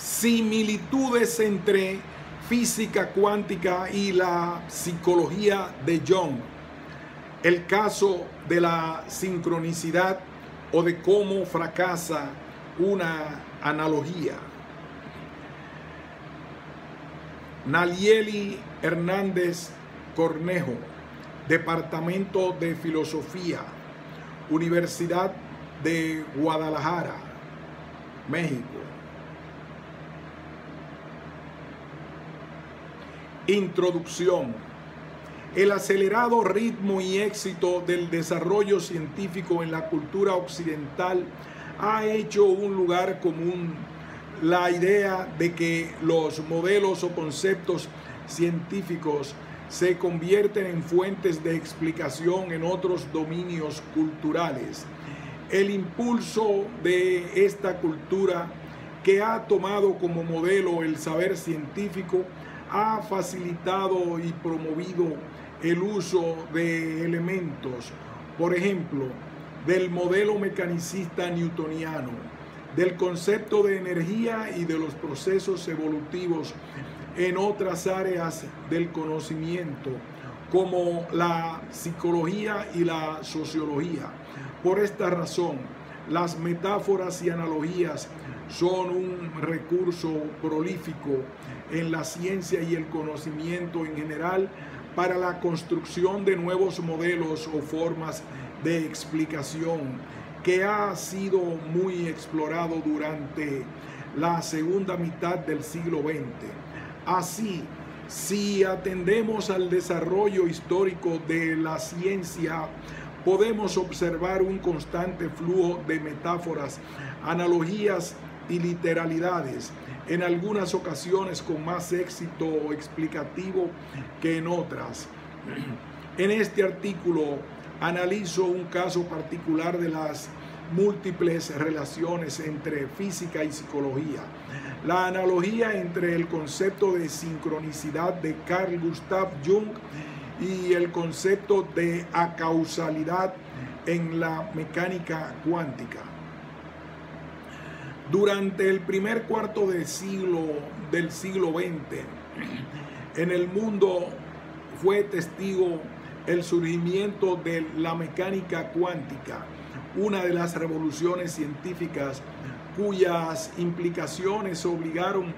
similitudes entre física cuántica y la psicología de Jung. El caso de la sincronicidad o de cómo fracasa una analogía. Nayeli Hernández Cornejo, Departamento de Filosofía, Universidad de Guadalajara, México. Introducción. El acelerado ritmo y éxito del desarrollo científico en la cultura occidental ha hecho un lugar común la idea de que los modelos o conceptos científicos se convierten en fuentes de explicación en otros dominios culturales. El impulso de esta cultura, que ha tomado como modelo el saber científico, ha facilitado y promovido el uso de elementos, por ejemplo, del modelo mecanicista newtoniano, del concepto de energía y de los procesos evolutivos en otras áreas del conocimiento, como la psicología y la sociología. Por esta razón, las metáforas y analogías son un recurso prolífico en la ciencia y el conocimiento en general para la construcción de nuevos modelos o formas de explicación, que ha sido muy explorado durante la segunda mitad del siglo XX. Así, si atendemos al desarrollo histórico de la ciencia, podemos observar un constante flujo de metáforas, analogías y literalidades, en algunas ocasiones con más éxito explicativo que en otras. En este artículo analizo un caso particular de las múltiples relaciones entre física y psicología. La analogía entre el concepto de sincronicidad de Carl Gustav Jung y el concepto de acausalidad en la mecánica cuántica. Durante el primer cuarto del siglo XX, en el mundo fue testigo el surgimiento de la mecánica cuántica, una de las revoluciones científicas cuyas implicaciones obligaron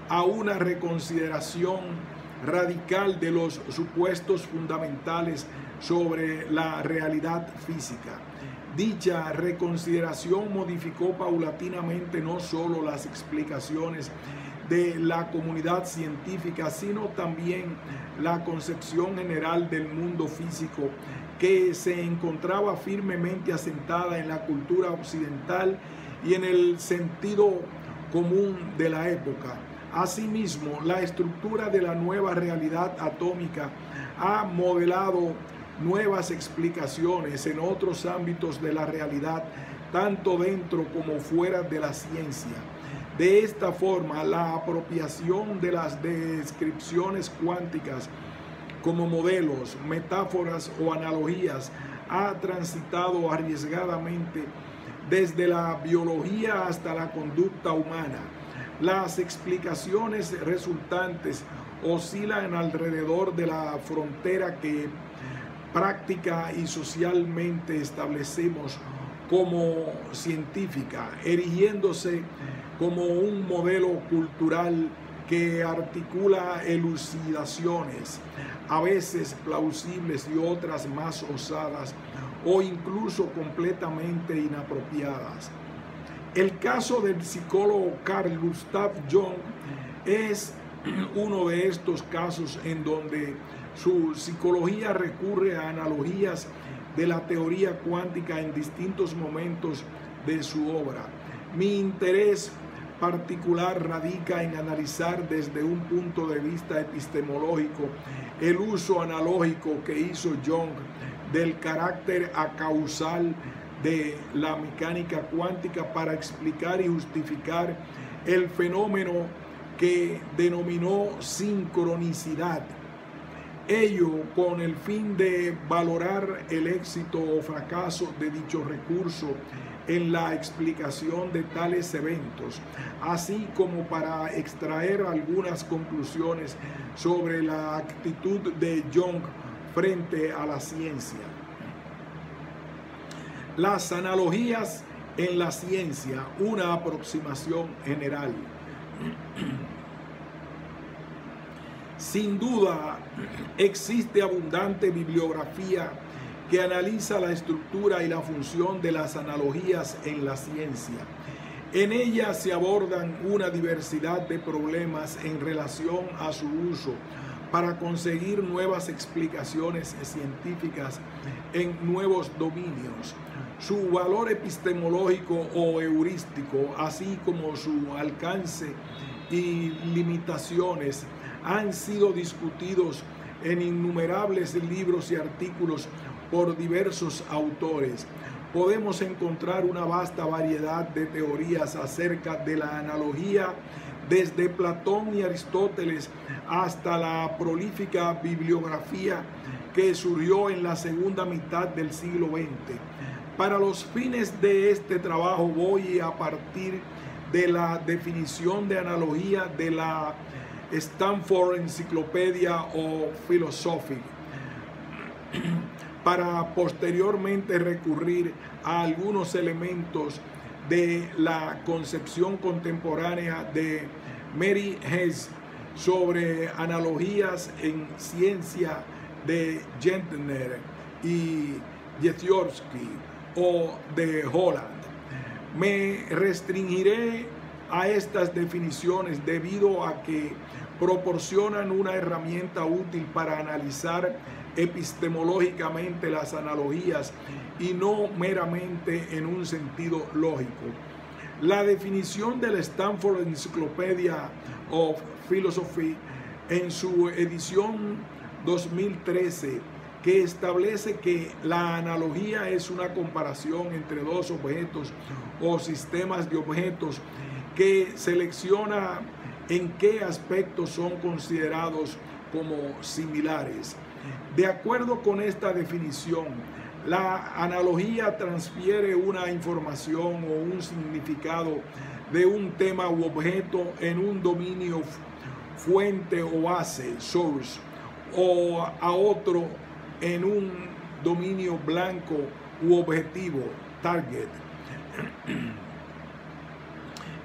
a una reconsideración radical de los supuestos fundamentales sobre la realidad física. Dicha reconsideración modificó paulatinamente no solo las explicaciones de la comunidad científica, sino también la concepción general del mundo físico, que se encontraba firmemente asentada en la cultura occidental y en el sentido común de la época. Asimismo, la estructura de la nueva realidad atómica ha modelado nuevas explicaciones en otros ámbitos de la realidad, tanto dentro como fuera de la ciencia. De esta forma, la apropiación de las descripciones cuánticas como modelos, metáforas o analogías ha transitado arriesgadamente desde la biología hasta la conducta humana. Las explicaciones resultantes oscilan alrededor de la frontera que práctica y socialmente establecemos como científica, erigiéndose como un modelo cultural que articula elucidaciones, a veces plausibles y otras más osadas o incluso completamente inapropiadas. El caso del psicólogo Carl Gustav Jung es uno de estos casos en donde su psicología recurre a analogías de la teoría cuántica en distintos momentos de su obra. Mi interés particular radica en analizar desde un punto de vista epistemológico el uso analógico que hizo Jung del carácter acausal de la mecánica cuántica para explicar y justificar el fenómeno que denominó sincronicidad. Ello con el fin de valorar el éxito o fracaso de dicho recurso en la explicación de tales eventos, así como para extraer algunas conclusiones sobre la actitud de Jung frente a la ciencia. Las analogías en la ciencia, una aproximación general. Sin duda, existe abundante bibliografía que analiza la estructura y la función de las analogías en la ciencia. En ella se abordan una diversidad de problemas en relación a su uso para conseguir nuevas explicaciones científicas en nuevos dominios. Su valor epistemológico o heurístico, así como su alcance y limitaciones, han sido discutidos en innumerables libros y artículos por diversos autores. Podemos encontrar una vasta variedad de teorías acerca de la analogía, desde Platón y Aristóteles hasta la prolífica bibliografía que surgió en la segunda mitad del siglo XX. Para los fines de este trabajo voy a partir de la definición de analogía de la Stanford Encyclopedia of Philosophy, para posteriormente recurrir a algunos elementos de la concepción contemporánea de Mary Hess sobre analogías en ciencia de Gentner y Jeziorsky o de Holland. Me restringiré a estas definiciones debido a que proporcionan una herramienta útil para analizar epistemológicamente las analogías y no meramente en un sentido lógico. La definición de la Stanford Encyclopedia of Philosophy en su edición 2013, que establece que la analogía es una comparación entre dos objetos o sistemas de objetos que selecciona en qué aspectos son considerados como similares. De acuerdo con esta definición, la analogía transfiere una información o un significado de un tema u objeto en un dominio fuente o base, source, o a otro en un dominio blanco u objetivo, target.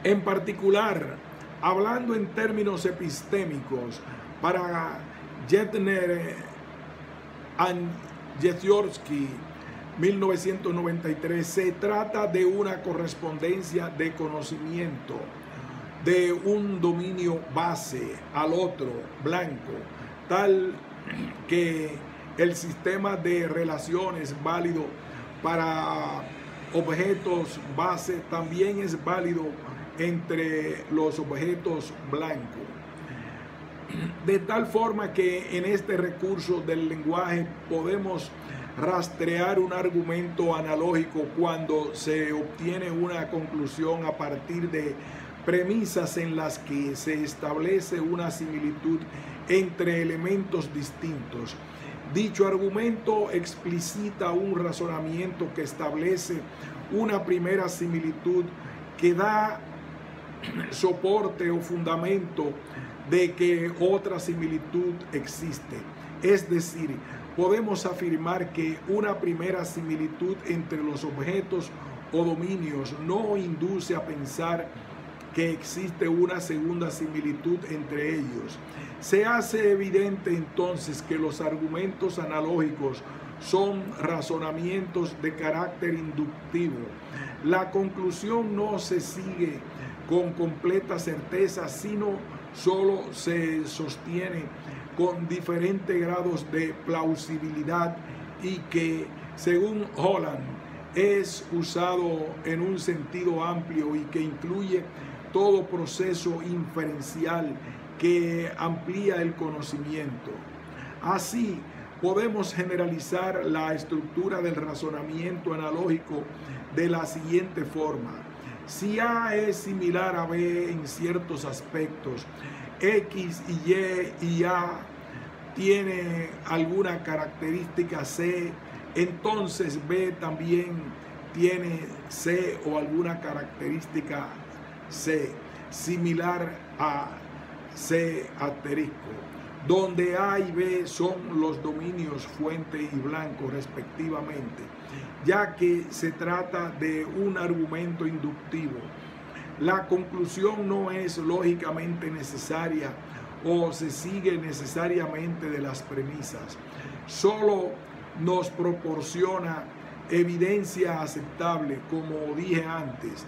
En particular, hablando en términos epistémicos, para Gentner y Jeziorsky, 1993, se trata de una correspondencia de conocimiento de un dominio base al otro, blanco, tal que el sistema de relaciones válido para objetos base también es válido entre los objetos blancos. De tal forma que en este recurso del lenguaje podemos rastrear un argumento analógico cuando se obtiene una conclusión a partir de premisas en las que se establece una similitud entre elementos distintos. Dicho argumento explicita un razonamiento que establece una primera similitud que da soporte o fundamento de que otra similitud existe. Es decir, podemos afirmar que una primera similitud entre los objetos o dominios no induce a pensar que existe una segunda similitud entre ellos. Se hace evidente entonces que los argumentos analógicos son razonamientos de carácter inductivo. La conclusión no se sigue con completa certeza, sino solo se sostiene con diferentes grados de plausibilidad y que, según Holland, es usado en un sentido amplio y que incluye todo proceso inferencial que amplía el conocimiento. Así, podemos generalizar la estructura del razonamiento analógico de la siguiente forma. Si A es similar a B en ciertos aspectos, X y A tiene alguna característica C, entonces B también tiene C o alguna característica C similar a C asterisco, donde A y B son los dominios fuente y blanco respectivamente, ya que se trata de un argumento inductivo. La conclusión no es lógicamente necesaria o se sigue necesariamente de las premisas, solo nos proporciona evidencia aceptable, como dije antes,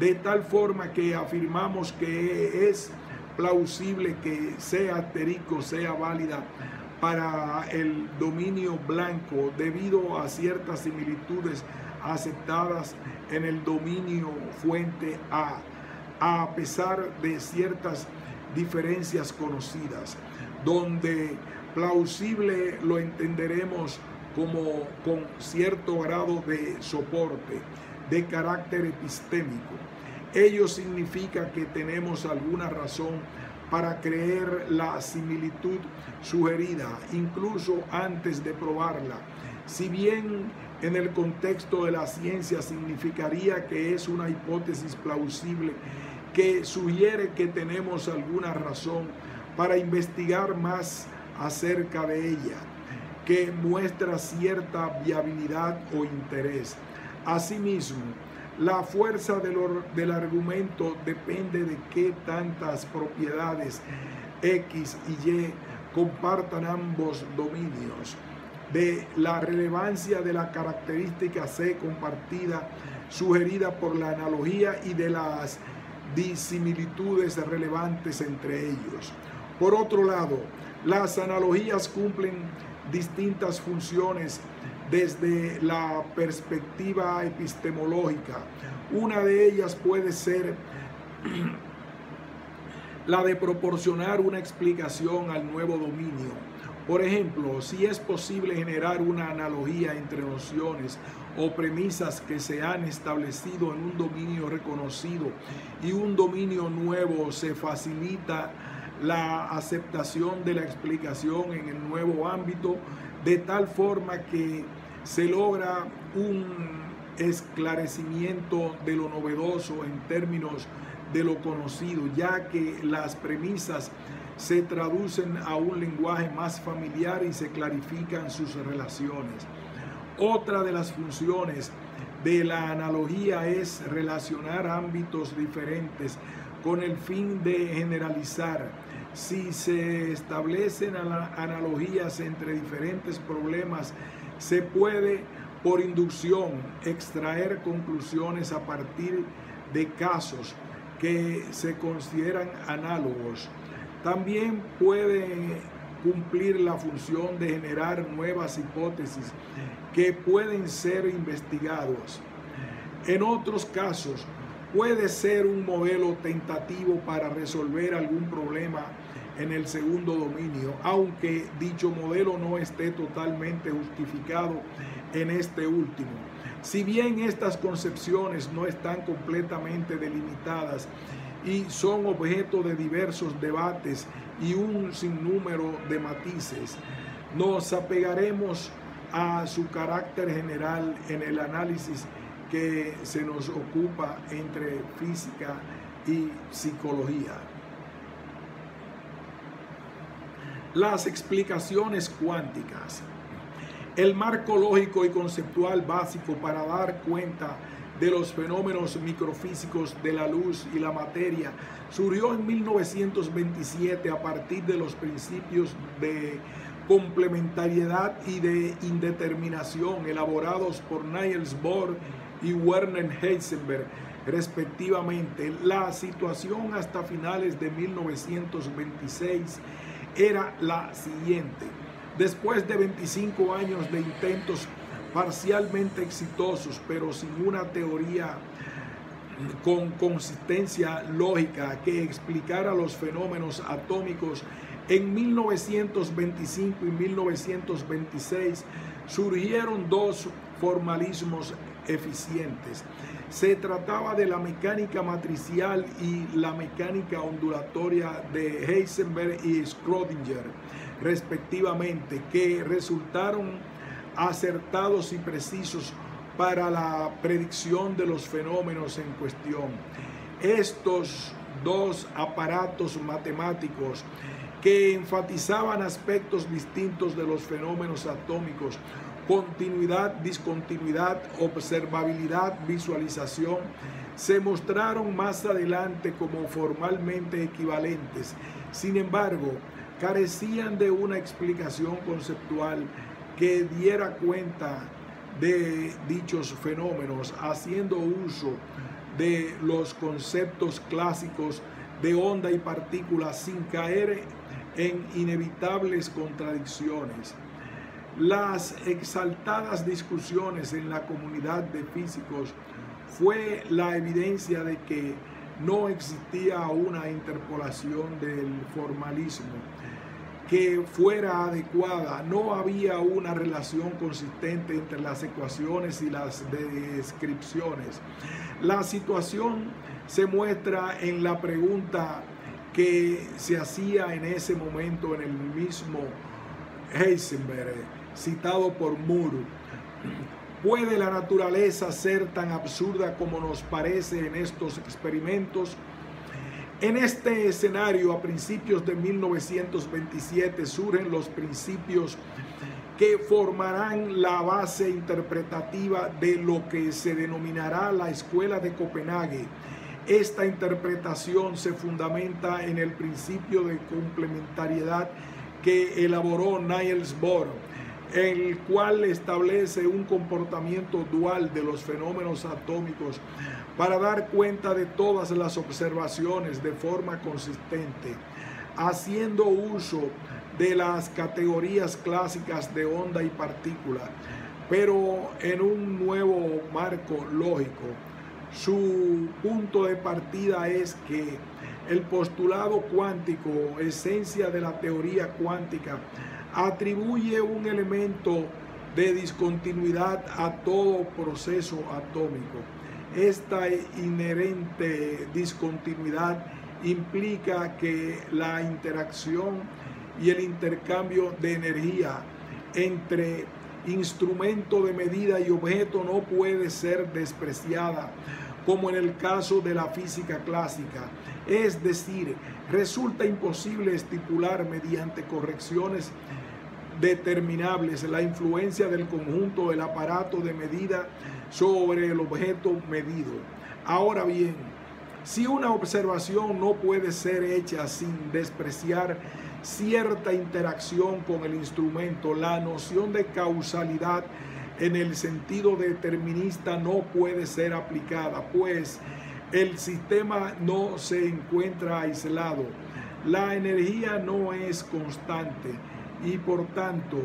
de tal forma que afirmamos que es plausible que C asterisco sea válida para el dominio blanco debido a ciertas similitudes aceptadas en el dominio fuente a pesar de ciertas diferencias conocidas, donde plausible lo entenderemos como con cierto grado de soporte de carácter epistémico. Ello significa que tenemos alguna razón para creer la similitud sugerida, incluso antes de probarla. Si bien en el contexto de la ciencia significaría que es una hipótesis plausible que sugiere que tenemos alguna razón para investigar más acerca de ella, que muestra cierta viabilidad o interés. Asimismo, la fuerza del argumento depende de qué tantas propiedades X y Y compartan ambos dominios, de la relevancia de la característica C compartida sugerida por la analogía y de las disimilitudes relevantes entre ellos. Por otro lado, las analogías cumplen distintas funciones desde la perspectiva epistemológica. Una de ellas puede ser la de proporcionar una explicación al nuevo dominio. Por ejemplo, si es posible generar una analogía entre nociones o premisas que se han establecido en un dominio reconocido y un dominio nuevo, se facilita la aceptación de la explicación en el nuevo ámbito de tal forma que se logra un esclarecimiento de lo novedoso en términos de lo conocido, ya que las premisas se traducen a un lenguaje más familiar y se clarifican sus relaciones. Otra de las funciones de la analogía es relacionar ámbitos diferentes con el fin de generalizar. Si se establecen analogías entre diferentes problemas, se puede, por inducción, extraer conclusiones a partir de casos que se consideran análogos. También puede cumplir la función de generar nuevas hipótesis que pueden ser investigados. En otros casos, puede ser un modelo tentativo para resolver algún problema en el segundo dominio, aunque dicho modelo no esté totalmente justificado en este último. Si bien estas concepciones no están completamente delimitadas y son objeto de diversos debates y un sinnúmero de matices, nos apegaremos a su carácter general en el análisis que se nos ocupa entre física y psicología. Las explicaciones cuánticas. El marco lógico y conceptual básico para dar cuenta de los fenómenos microfísicos de la luz y la materia surgió en 1927 a partir de los principios de complementariedad y de indeterminación elaborados por Niels Bohr y Werner Heisenberg respectivamente. La situación hasta finales de 1926 era la siguiente. Después de 25 años de intentos parcialmente exitosos, pero sin una teoría con consistencia lógica que explicara los fenómenos atómicos, en 1925 y 1926 surgieron dos formalismos eficientes. Se trataba de la mecánica matricial y la mecánica ondulatoria de Heisenberg y Schrödinger, respectivamente, que resultaron acertados y precisos para la predicción de los fenómenos en cuestión. Estos dos aparatos matemáticos que enfatizaban aspectos distintos de los fenómenos atómicos: continuidad, discontinuidad, observabilidad, visualización, se mostraron más adelante como formalmente equivalentes. Sin embargo, carecían de una explicación conceptual que diera cuenta de dichos fenómenos, haciendo uso de los conceptos clásicos de onda y partícula sin caer en inevitables contradicciones. Las exaltadas discusiones en la comunidad de físicos fue la evidencia de que no existía una interpolación del formalismo que fuera adecuada. No había una relación consistente entre las ecuaciones y las descripciones. La situación se muestra en la pregunta que se hacía en ese momento en el mismo Heisenberg, citado por Moore: ¿puede la naturaleza ser tan absurda como nos parece en estos experimentos? En este escenario, a principios de 1927, surgen los principios que formarán la base interpretativa de lo que se denominará la Escuela de Copenhague. Esta interpretación se fundamenta en el principio de complementariedad que elaboró Niels Bohr, el cual establece un comportamiento dual de los fenómenos atómicos para dar cuenta de todas las observaciones de forma consistente, haciendo uso de las categorías clásicas de onda y partícula, pero en un nuevo marco lógico. Su punto de partida es que el postulado cuántico, esencia de la teoría cuántica, atribuye un elemento de discontinuidad a todo proceso atómico. Esta inherente discontinuidad implica que la interacción y el intercambio de energía entre instrumento de medida y objeto no puede ser despreciada, como en el caso de la física clásica. Es decir, resulta imposible estipular mediante correcciones determinables la influencia del conjunto del aparato de medida sobre el objeto medido. Ahora bien, si una observación no puede ser hecha sin despreciar cierta interacción con el instrumento, la noción de causalidad en el sentido determinista no puede ser aplicada, pues el sistema no se encuentra aislado, la energía no es constante y por tanto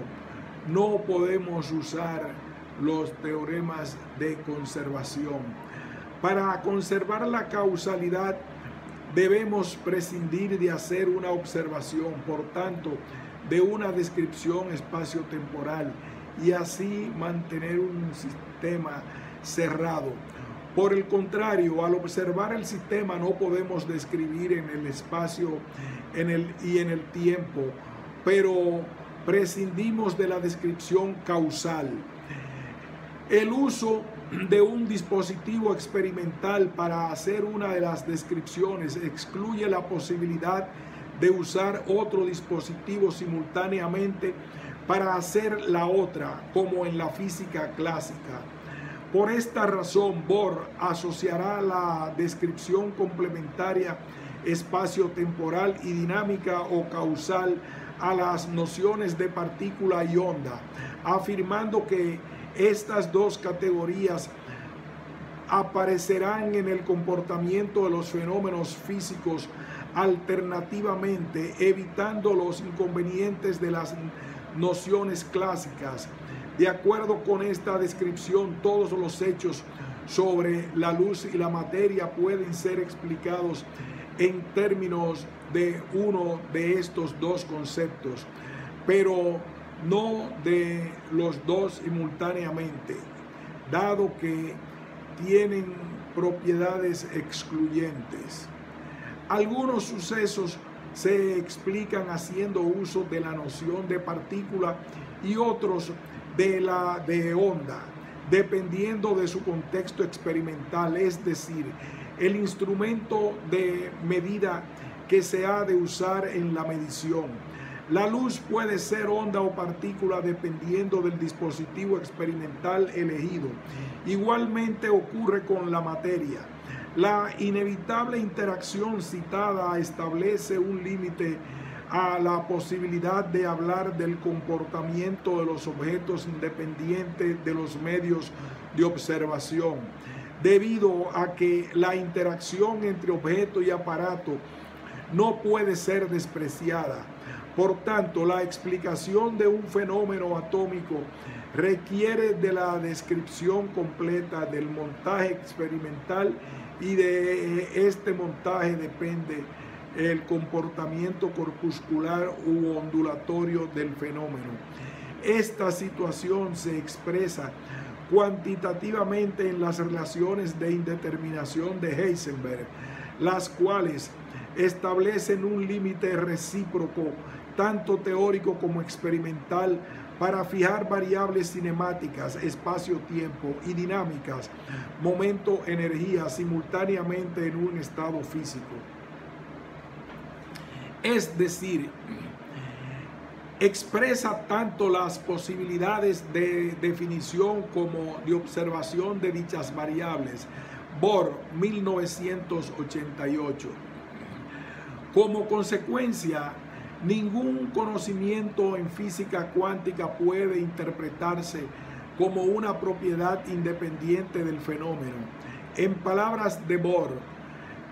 no podemos usar los teoremas de conservación. Para conservar la causalidad debemos prescindir de hacer una observación, por tanto, de una descripción espaciotemporal y así mantener un sistema cerrado. Por el contrario, al observar el sistema no podemos describir en el espacio y en el tiempo, pero prescindimos de la descripción causal. El uso de un dispositivo experimental para hacer una de las descripciones excluye la posibilidad de usar otro dispositivo simultáneamente para hacer la otra, como en la física clásica. Por esta razón, Bohr asociará la descripción complementaria espacio-temporal y dinámica o causal a las nociones de partícula y onda, afirmando que estas dos categorías aparecerán en el comportamiento de los fenómenos físicos alternativamente, evitando los inconvenientes de las nociones clásicas. De acuerdo con esta descripción, todos los hechos sobre la luz y la materia pueden ser explicados en términos de uno de estos dos conceptos, pero no de los dos simultáneamente, dado que tienen propiedades excluyentes. Algunos sucesos se explican haciendo uso de la noción de partícula y otros de la de onda. dependiendo de su contexto experimental, es decir, el instrumento de medida que se ha de usar en la medición. La luz puede ser onda o partícula dependiendo del dispositivo experimental elegido. Igualmente ocurre con la materia. La inevitable interacción citada establece un límite a la posibilidad de hablar del comportamiento de los objetos independiente de los medios de observación, debido a que la interacción entre objeto y aparato no puede ser despreciada. Por tanto, la explicación de un fenómeno atómico requiere de la descripción completa del montaje experimental, y de este montaje depende el comportamiento corpuscular u ondulatorio del fenómeno. Esta situación se expresa cuantitativamente en las relaciones de indeterminación de Heisenberg, las cuales establecen un límite recíproco, tanto teórico como experimental, para fijar variables cinemáticas, espacio-tiempo, y dinámicas, momento-energía, simultáneamente en un estado físico. Es decir, expresa tanto las posibilidades de definición como de observación de dichas variables. Bohr, 1988. Como consecuencia, ningún conocimiento en física cuántica puede interpretarse como una propiedad independiente del fenómeno. En palabras de Bohr,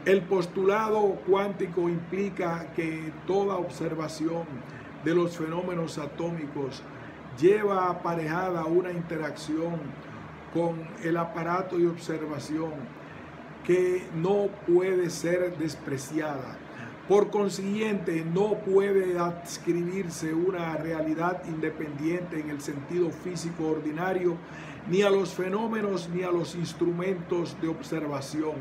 el postulado cuántico implica que toda observación de los fenómenos atómicos lleva aparejada una interacción con el aparato de observación que no puede ser despreciada. Por consiguiente, no puede adscribirse una realidad independiente en el sentido físico ordinario, ni a los fenómenos ni a los instrumentos de observación.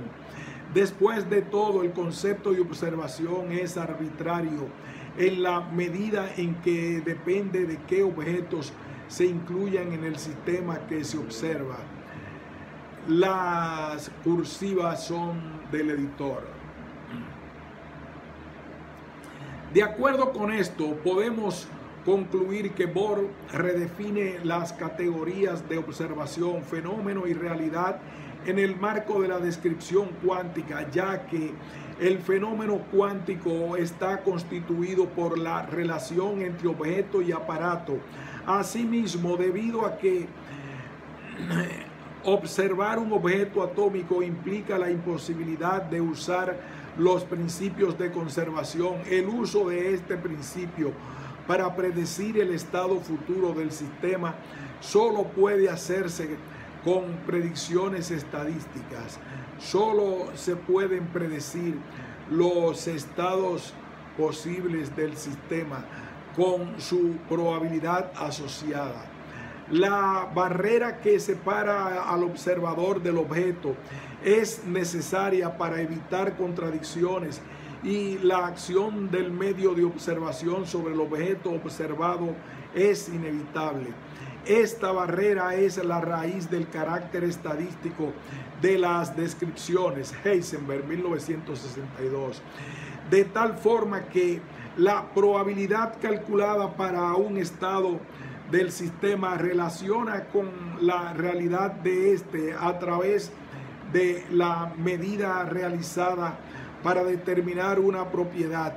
Después de todo, el concepto de observación es arbitrario en la medida en que depende de qué objetos se incluyan en el sistema que se observa. Las cursivas son del editor. De acuerdo con esto, podemos concluir que Bohr redefine las categorías de observación, fenómeno y realidad en el marco de la descripción cuántica, ya que el fenómeno cuántico está constituido por la relación entre objeto y aparato. Asimismo, debido a que observar un objeto atómico implica la imposibilidad de usar los principios de conservación, el uso de este principio para predecir el estado futuro del sistema solo puede hacerse con predicciones estadísticas. Solo se pueden predecir los estados posibles del sistema con su probabilidad asociada. La barrera que separa al observador del objeto es necesaria para evitar contradicciones, y la acción del medio de observación sobre el objeto observado es inevitable. Esta barrera es la raíz del carácter estadístico de las descripciones. Heisenberg, 1962. De tal forma que la probabilidad calculada para un estado del sistema relaciona con la realidad de este a través de la medida realizada para determinar una propiedad.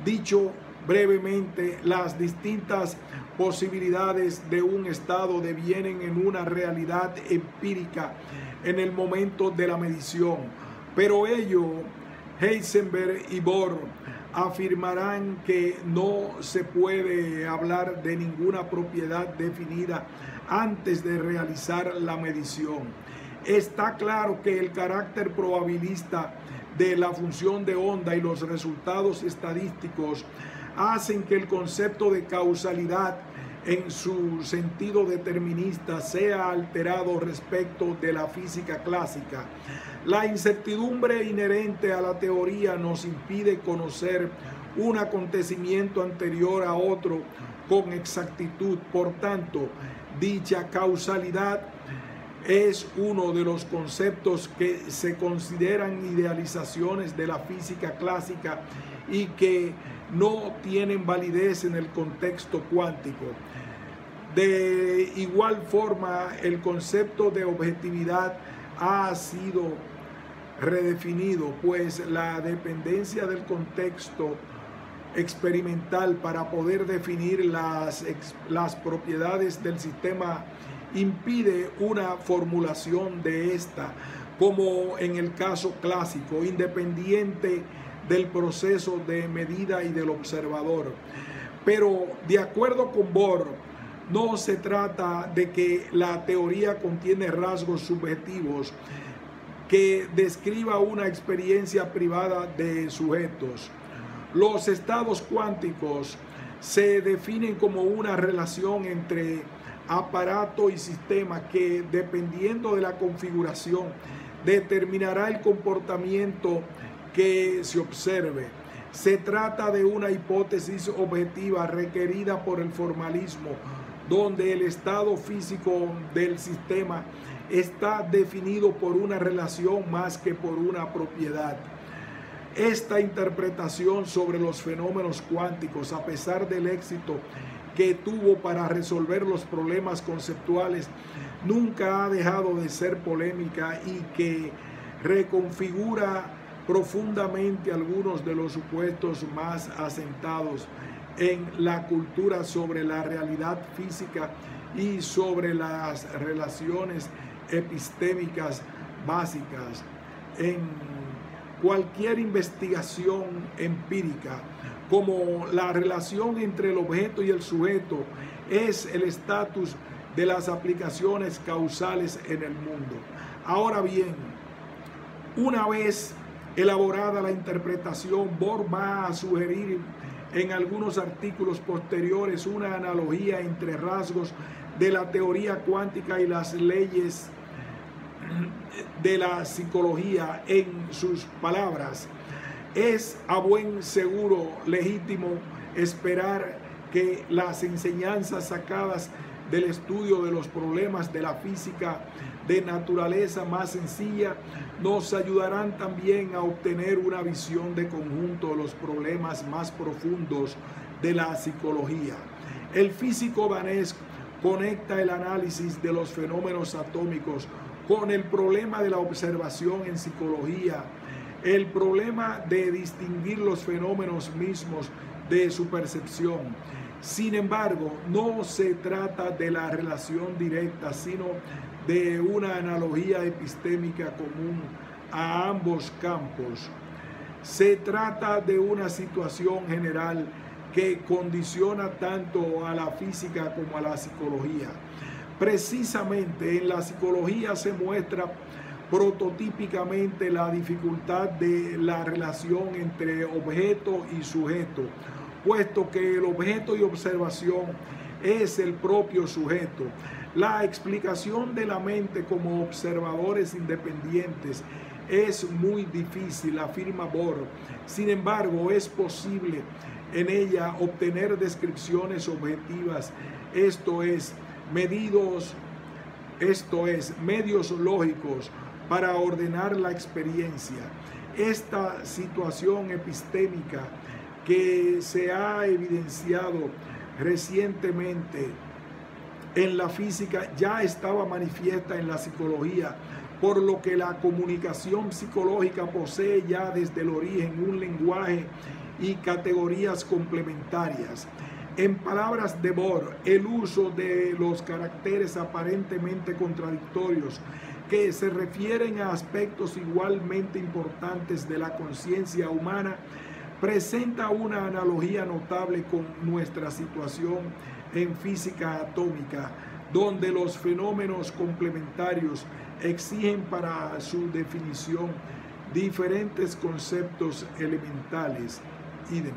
Dicho brevemente, las distintas posibilidades de un estado devienen en una realidad empírica en el momento de la medición. Pero ello, Heisenberg y Bohr afirmarán que no se puede hablar de ninguna propiedad definida antes de realizar la medición. Está claro que el carácter probabilista de la función de onda y los resultados estadísticos hacen que el concepto de causalidad en su sentido determinista sea alterado respecto de la física clásica. La incertidumbre inherente a la teoría nos impide conocer un acontecimiento anterior a otro con exactitud. Por tanto, dicha causalidad es uno de los conceptos que se consideran idealizaciones de la física clásica y que no tienen validez en el contexto cuántico. De igual forma, el concepto de objetividad ha sido redefinido, pues la dependencia del contexto experimental para poder definir las propiedades del sistema impide una formulación de esta, como en el caso clásico, independiente del proceso de medida y del observador. Pero de acuerdo con Bohr, no se trata de que la teoría contiene rasgos subjetivos que describa una experiencia privada de sujetos. Los estados cuánticos se definen como una relación entre aparato y sistema que, dependiendo de la configuración, determinará el comportamiento que se observe. Se trata de una hipótesis objetiva requerida por el formalismo, donde el estado físico del sistema está definido por una relación más que por una propiedad. Esta interpretación sobre los fenómenos cuánticos, a pesar del éxito que tuvo para resolver los problemas conceptuales, nunca ha dejado de ser polémica y que reconfigura profundamente algunos de los supuestos más asentados en la cultura sobre la realidad física y sobre las relaciones epistémicas básicas. En cualquier investigación empírica, como la relación entre el objeto y el sujeto es el estatus de las aplicaciones causales en el mundo. Ahora bien, una vez elaborada la interpretación, Bohr va a sugerir en algunos artículos posteriores una analogía entre rasgos de la teoría cuántica y las leyes de la psicología. En sus palabras, es a buen seguro legítimo esperar que las enseñanzas sacadas del estudio de los problemas de la física de naturaleza más sencilla nos ayudarán también a obtener una visión de conjunto de los problemas más profundos de la psicología. El físico danés conecta el análisis de los fenómenos atómicos con el problema de la observación en psicología, el problema de distinguir los fenómenos mismos de su percepción. Sin embargo, no se trata de la relación directa, sino de una analogía epistémica común a ambos campos. Se trata de una situación general que condiciona tanto a la física como a la psicología. Precisamente en la psicología se muestra prototípicamente la dificultad de la relación entre objeto y sujeto, puesto que el objeto y observación es el propio sujeto. La explicación de la mente como observadores independientes es muy difícil, afirma Bohr. Sin embargo, es posible en ella obtener descripciones objetivas, esto es, medios lógicos para ordenar la experiencia. Esta situación epistémica que se ha evidenciado recientemente en la física ya estaba manifiesta en la psicología, por lo que la comunicación psicológica posee ya desde el origen un lenguaje y categorías complementarias. En palabras de Bohr, el uso de los caracteres aparentemente contradictorios que se refieren a aspectos igualmente importantes de la conciencia humana presenta una analogía notable con nuestra situación en física atómica, donde los fenómenos complementarios exigen para su definición diferentes conceptos elementales. Idem.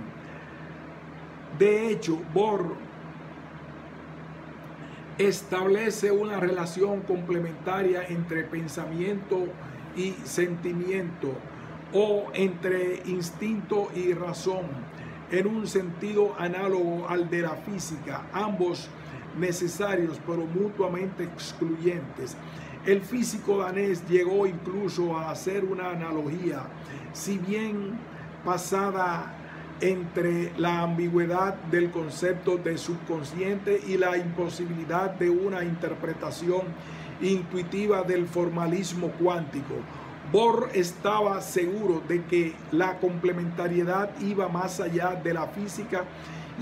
De hecho, Bohr establece una relación complementaria entre pensamiento y sentimiento, o entre instinto y razón, en un sentido análogo al de la física, ambos necesarios pero mutuamente excluyentes. El físico danés llegó incluso a hacer una analogía, si bien pasada, entre la ambigüedad del concepto de subconsciente y la imposibilidad de una interpretación intuitiva del formalismo cuántico. Bohr estaba seguro de que la complementariedad iba más allá de la física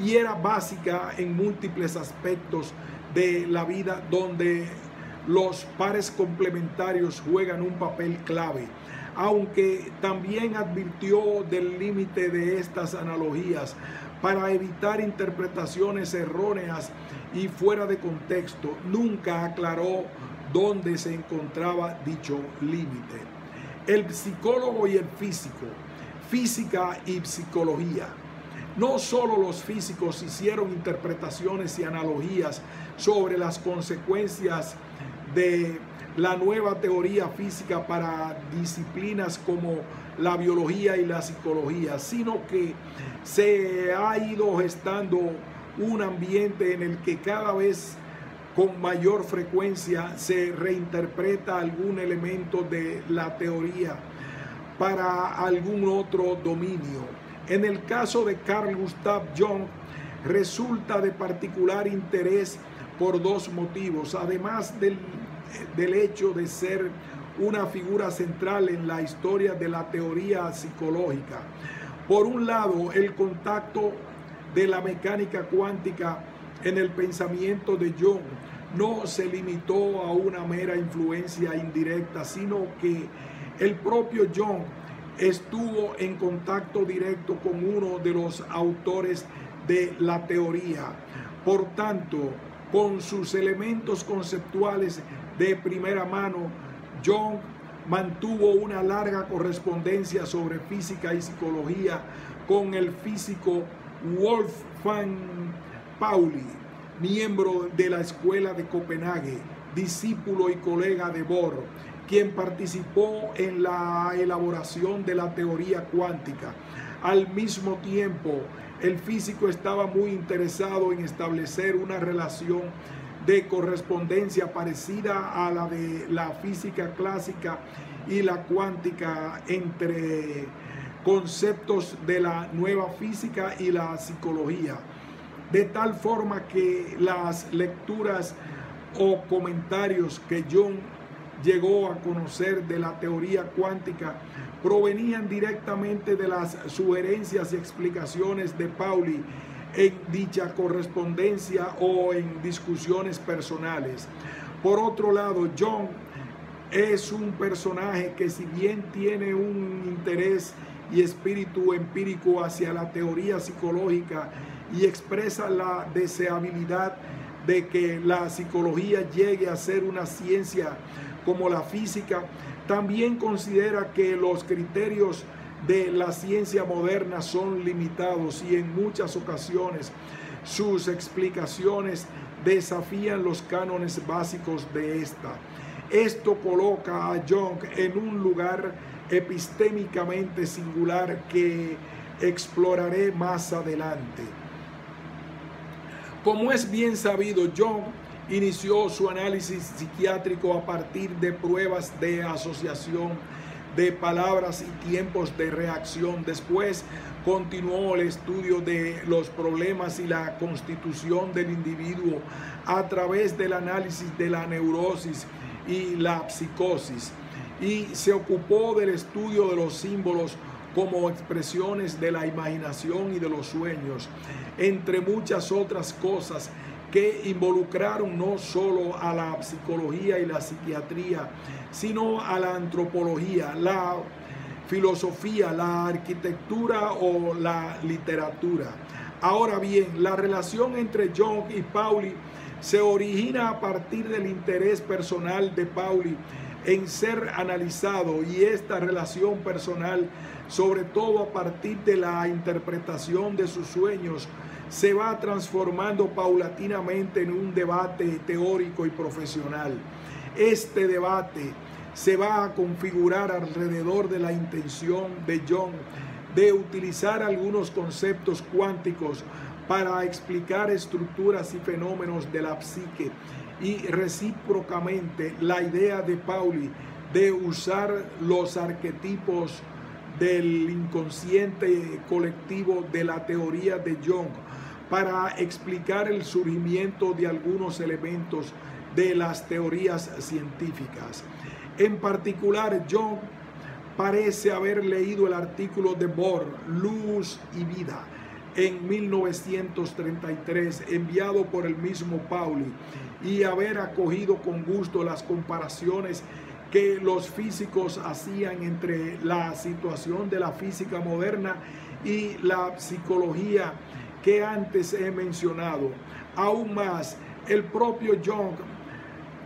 y era básica en múltiples aspectos de la vida, donde los pares complementarios juegan un papel clave, aunque también advirtió del límite de estas analogías para evitar interpretaciones erróneas y fuera de contexto. Nunca aclaró dónde se encontraba dicho límite. El psicólogo y el físico, física y psicología. No solo los físicos hicieron interpretaciones y analogías sobre las consecuencias de la nueva teoría física para disciplinas como la biología y la psicología, sino que se ha ido gestando un ambiente en el que cada vez con mayor frecuencia se reinterpreta algún elemento de la teoría para algún otro dominio. En el caso de Carl Gustav Jung, resulta de particular interés por dos motivos, además del hecho de ser una figura central en la historia de la teoría psicológica. Por un lado, el contacto de la mecánica cuántica en el pensamiento de Jung no se limitó a una mera influencia indirecta, sino que el propio Jung estuvo en contacto directo con uno de los autores de la teoría. Por tanto, con sus elementos conceptuales de primera mano, Jung mantuvo una larga correspondencia sobre física y psicología con el físico Wolfgang Pauli, miembro de la Escuela de Copenhague, discípulo y colega de Bohr, quien participó en la elaboración de la teoría cuántica. Al mismo tiempo, el físico estaba muy interesado en establecer una relación de correspondencia parecida a la de la física clásica y la cuántica entre conceptos de la nueva física y la psicología, de tal forma que las lecturas o comentarios que Jung llegó a conocer de la teoría cuántica provenían directamente de las sugerencias y explicaciones de Pauli en dicha correspondencia o en discusiones personales. Por otro lado, Jung es un personaje que, si bien tiene un interés y espíritu empírico hacia la teoría psicológica y expresa la deseabilidad de que la psicología llegue a ser una ciencia como la física, también considera que los criterios de la ciencia moderna son limitados y en muchas ocasiones sus explicaciones desafían los cánones básicos de esta. Esto coloca a Jung en un lugar epistémicamente singular que exploraré más adelante. Como es bien sabido, Jung inició su análisis psiquiátrico a partir de pruebas de asociación de palabras y tiempos de reacción. Después continuó el estudio de los problemas y la constitución del individuo a través del análisis de la neurosis y la psicosis, y se ocupó del estudio de los símbolos como expresiones de la imaginación y de los sueños, entre muchas otras cosas que involucraron no solo a la psicología y la psiquiatría, sino a la antropología, la filosofía, la arquitectura o la literatura. Ahora bien, la relación entre Jung y Pauli se origina a partir del interés personal de Pauli en ser analizado, y esta relación personal, sobre todo a partir de la interpretación de sus sueños, se va transformando paulatinamente en un debate teórico y profesional. Este debate se va a configurar alrededor de la intención de Jung de utilizar algunos conceptos cuánticos para explicar estructuras y fenómenos de la psique y recíprocamente la idea de Pauli de usar los arquetipos del inconsciente colectivo de la teoría de Jung para explicar el surgimiento de algunos elementos de las teorías científicas. En particular, Jung parece haber leído el artículo de Bohr, Luz y Vida, en 1933, enviado por el mismo Pauli, y haber acogido con gusto las comparaciones que los físicos hacían entre la situación de la física moderna y la psicología que antes he mencionado. Aún más, el propio Jung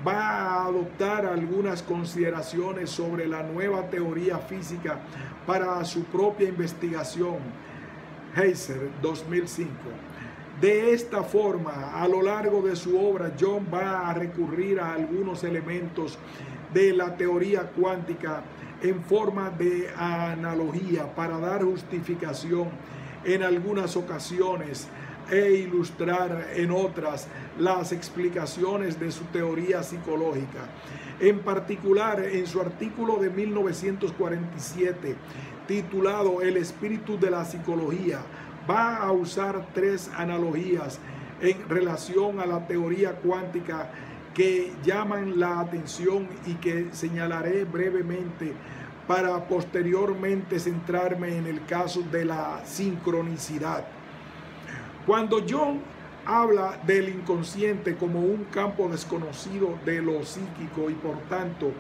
va a adoptar algunas consideraciones sobre la nueva teoría física para su propia investigación, Heiser, 2005. De esta forma, a lo largo de su obra, Jung va a recurrir a algunos elementos de la teoría cuántica en forma de analogía para dar justificación en algunas ocasiones e ilustrar en otras las explicaciones de su teoría psicológica. En particular, en su artículo de 1947, titulado El espíritu de la psicología, va a usar tres analogías en relación a la teoría cuántica que llaman la atención y que señalaré brevemente para posteriormente centrarme en el caso de la sincronicidad. Cuando Jung habla del inconsciente como un campo desconocido de lo psíquico y por tanto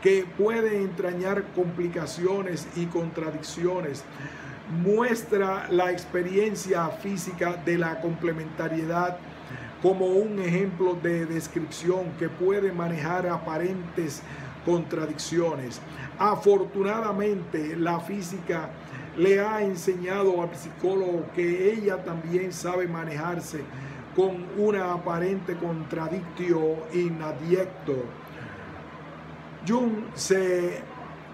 que puede entrañar complicaciones y contradicciones, muestra la experiencia física de la complementariedad como un ejemplo de descripción que puede manejar aparentes contradicciones. Afortunadamente, la física le ha enseñado al psicólogo que ella también sabe manejarse con una aparente contradictio in adjecto. Jung se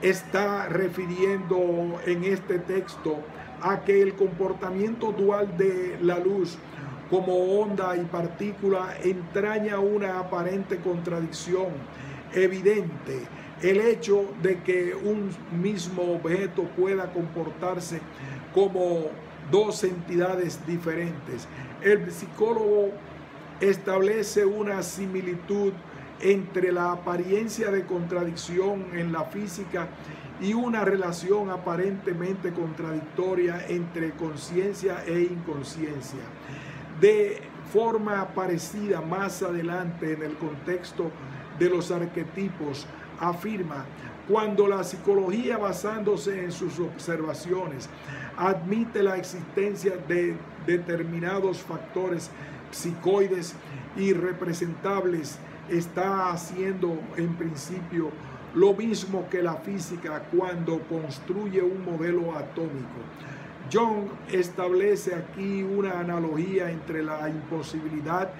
está refiriendo en este texto a que el comportamiento dual de la luz como onda y partícula entraña una aparente contradicción evidente. El hecho de que un mismo objeto pueda comportarse como dos entidades diferentes. El psicólogo establece una similitud entre la apariencia de contradicción en la física y una relación aparentemente contradictoria entre conciencia e inconsciencia. De forma parecida, más adelante en el contexto de los arquetipos, afirma: cuando la psicología, basándose en sus observaciones, admite la existencia de determinados factores psicoides y representables, está haciendo en principio lo mismo que la física cuando construye un modelo atómico. Jung establece aquí una analogía entre la imposibilidad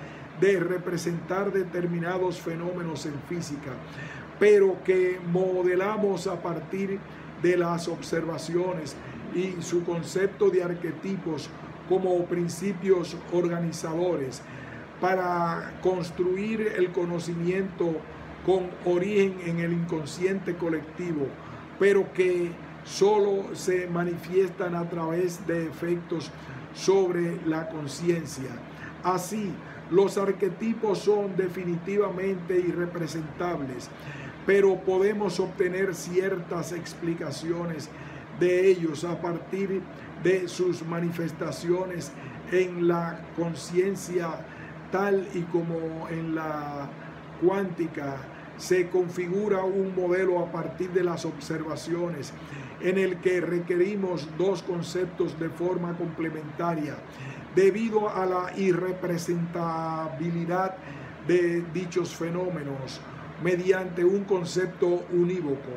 de representar determinados fenómenos en física, pero que modelamos a partir de las observaciones, y su concepto de arquetipos como principios organizadores para construir el conocimiento con origen en el inconsciente colectivo, pero que solo se manifiestan a través de efectos sobre la conciencia. Así, los arquetipos son definitivamente irrepresentables, pero podemos obtener ciertas explicaciones de ellos a partir de sus manifestaciones en la conciencia, tal y como en la cuántica se configura un modelo a partir de las observaciones, en el que requerimos dos conceptos de forma complementaria, debido a la irrepresentabilidad de dichos fenómenos mediante un concepto unívoco.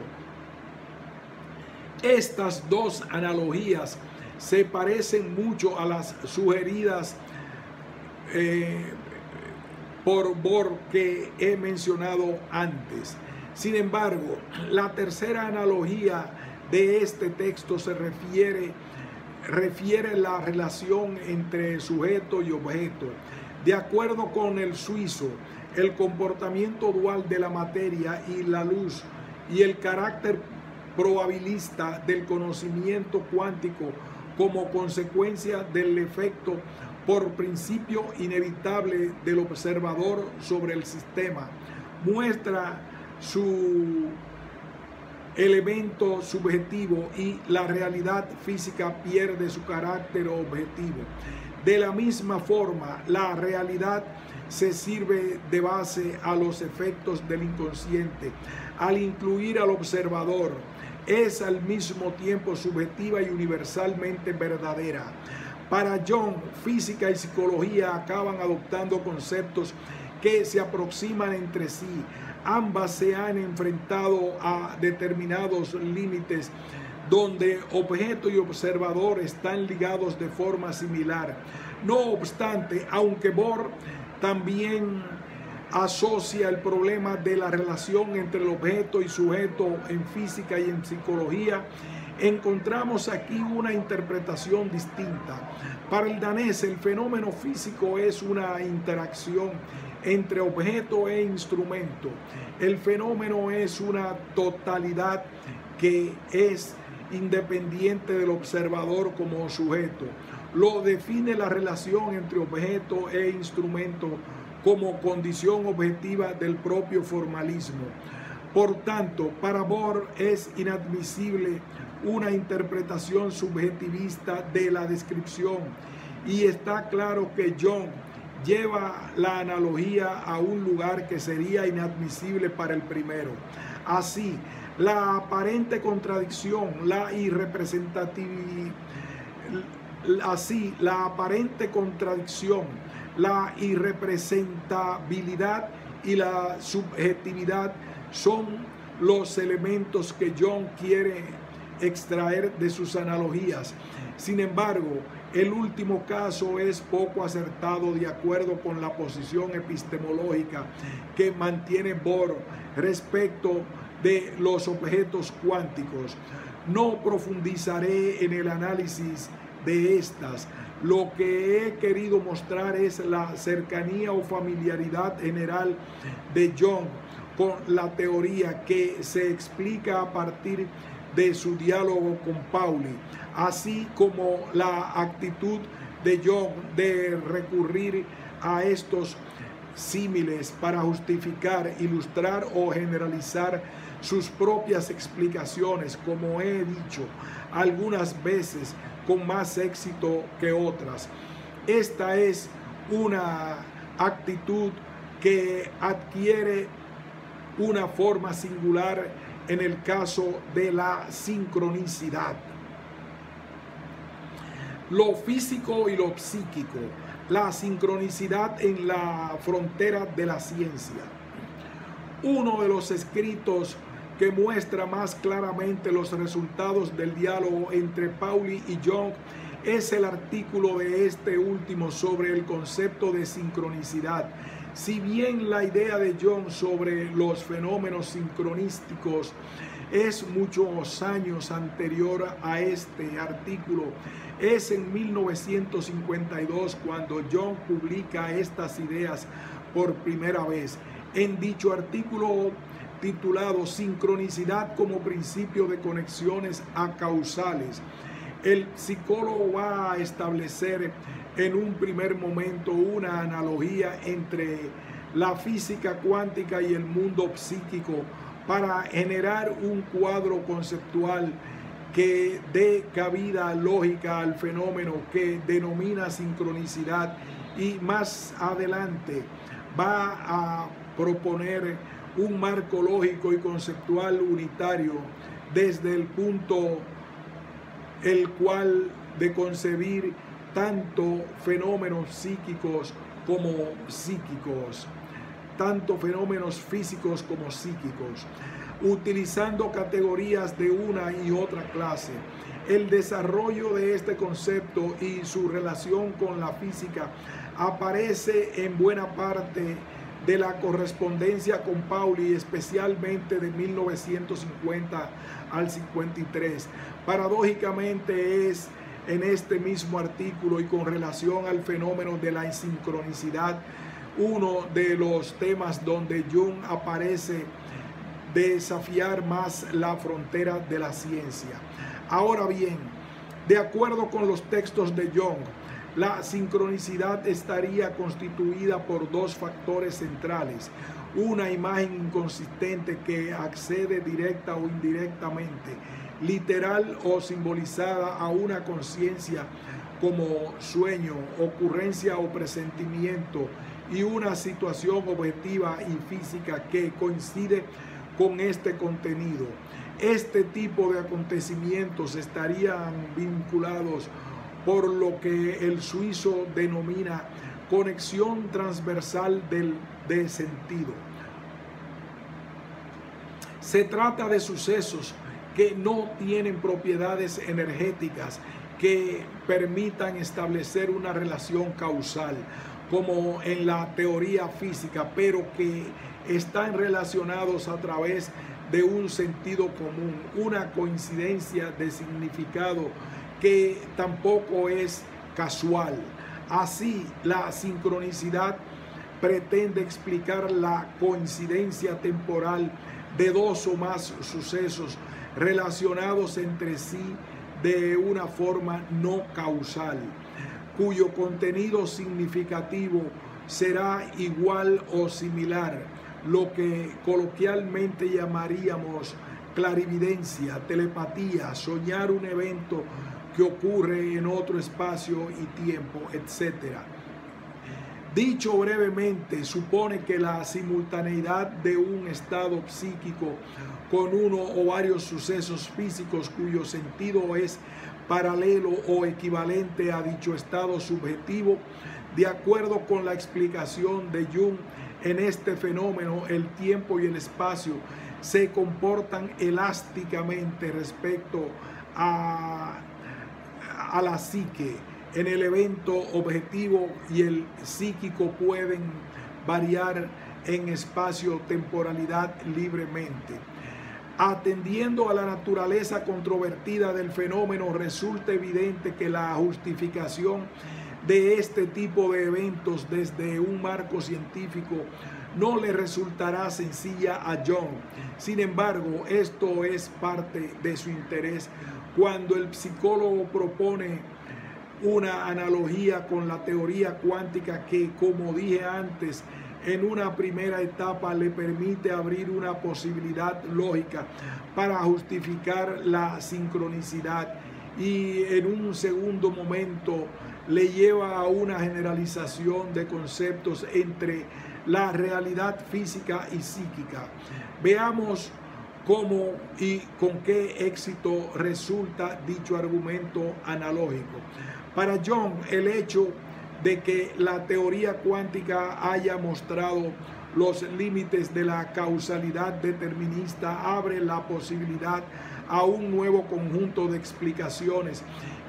Estas dos analogías se parecen mucho a las sugeridas por Bohr que he mencionado antes. Sin embargo, la tercera analogía de este texto se refiere a la relación entre sujeto y objeto, De acuerdo con el suizo, el comportamiento dual de la materia y la luz y el carácter probabilista del conocimiento cuántico como consecuencia del efecto por principio inevitable del observador sobre el sistema, muestra su elemento subjetivo y la realidad física pierde su carácter objetivo. De la misma forma, la realidad se sirve de base a los efectos del inconsciente. Al incluir al observador, es al mismo tiempo subjetiva y universalmente verdadera. Para Jung, física y psicología acaban adoptando conceptos que se aproximan entre sí. Ambas se han enfrentado a determinados límites donde objeto y observador están ligados de forma similar. No obstante, aunque Bohr también asocia el problema de la relación entre el objeto y sujeto en física y en psicología, encontramos aquí una interpretación distinta. Para el danés, el fenómeno físico es una interacción entre objeto e instrumento. El fenómeno es una totalidad que es independiente del observador como sujeto. Lo define la relación entre objeto e instrumento como condición objetiva del propio formalismo. Por tanto, para Bohr es inadmisible una interpretación subjetivista de la descripción, y está claro que Jung lleva la analogía a un lugar que sería inadmisible para el primero. Así, la aparente contradicción, la irrepresentabilidad y la subjetividad son los elementos que Jung quiere extraer de sus analogías. Sin embargo, el último caso es poco acertado de acuerdo con la posición epistemológica que mantiene Bohr respecto de los objetos cuánticos. No profundizaré en el análisis de estas. Lo que he querido mostrar es la cercanía o familiaridad general de Jung con la teoría que se explica a partir de su diálogo con Pauli, así como la actitud de Jung de recurrir a estos símiles para justificar, ilustrar o generalizar sus propias explicaciones, como he dicho, algunas veces con más éxito que otras. Esta es una actitud que adquiere una forma singular en el caso de la sincronicidad. Lo físico y lo psíquico, la sincronicidad en la frontera de la ciencia. Uno de los escritos que muestra más claramente los resultados del diálogo entre Pauli y Jung es el artículo de este último sobre el concepto de sincronicidad. Si bien la idea de Jung sobre los fenómenos sincronísticos es muchos años anterior a este artículo, es en 1952 cuando Jung publica estas ideas por primera vez. En dicho artículo titulado Sincronicidad como principio de conexiones acausales, el psicólogo va a establecer en un primer momento una analogía entre la física cuántica y el mundo psíquico para generar un cuadro conceptual que dé cabida lógica al fenómeno que denomina sincronicidad, y más adelante va a proponer un marco lógico y conceptual unitario desde el punto el cual de concebir tanto fenómenos psíquicos como psíquicos, tanto fenómenos físicos como psíquicos, utilizando categorías de una y otra clase. El desarrollo de este concepto y su relación con la física aparece en buena parte de la correspondencia con Pauli, especialmente de 1950 al 53. Paradójicamente es en este mismo artículo y con relación al fenómeno de la sincronicidad, uno de los temas donde Jung aparece desafiar más la frontera de la ciencia. Ahora bien, de acuerdo con los textos de Jung, la sincronicidad estaría constituida por dos factores centrales: una imagen inconsistente que accede directa o indirectamente, literal o simbolizada, a una conciencia como sueño, ocurrencia o presentimiento, y una situación objetiva y física que coincide con este contenido. Este tipo de acontecimientos estarían vinculados por lo que el suizo denomina conexión transversal de sentido. Se trata de sucesos que no tienen propiedades energéticas que permitan establecer una relación causal, como en la teoría física, pero que están relacionados a través de un sentido común, una coincidencia de significado que tampoco es casual. Así, la sincronicidad pretende explicar la coincidencia temporal de dos o más sucesos relacionados entre sí de una forma no causal, cuyo contenido significativo será igual o similar, lo que coloquialmente llamaríamos clarividencia, telepatía, soñar un evento que ocurre en otro espacio y tiempo, etc. Dicho brevemente, supone que la simultaneidad de un estado psíquico con uno o varios sucesos físicos cuyo sentido es paralelo o equivalente a dicho estado subjetivo. De acuerdo con la explicación de Jung, en este fenómeno el tiempo y el espacio se comportan elásticamente respecto a la psique. En el evento objetivo y el psíquico pueden variar en espacio-temporalidad libremente. Atendiendo a la naturaleza controvertida del fenómeno, resulta evidente que la justificación de este tipo de eventos desde un marco científico no le resultará sencilla a Jung. Sin embargo, esto es parte de su interés cuando el psicólogo propone una analogía con la teoría cuántica que, como dije antes, en una primera etapa le permite abrir una posibilidad lógica para justificar la sincronicidad, y en un segundo momento le lleva a una generalización de conceptos entre la realidad física y psíquica. Veamos cómo y con qué éxito resulta dicho argumento analógico. Para Jung, el hecho de que la teoría cuántica haya mostrado los límites de la causalidad determinista abre la posibilidad a un nuevo conjunto de explicaciones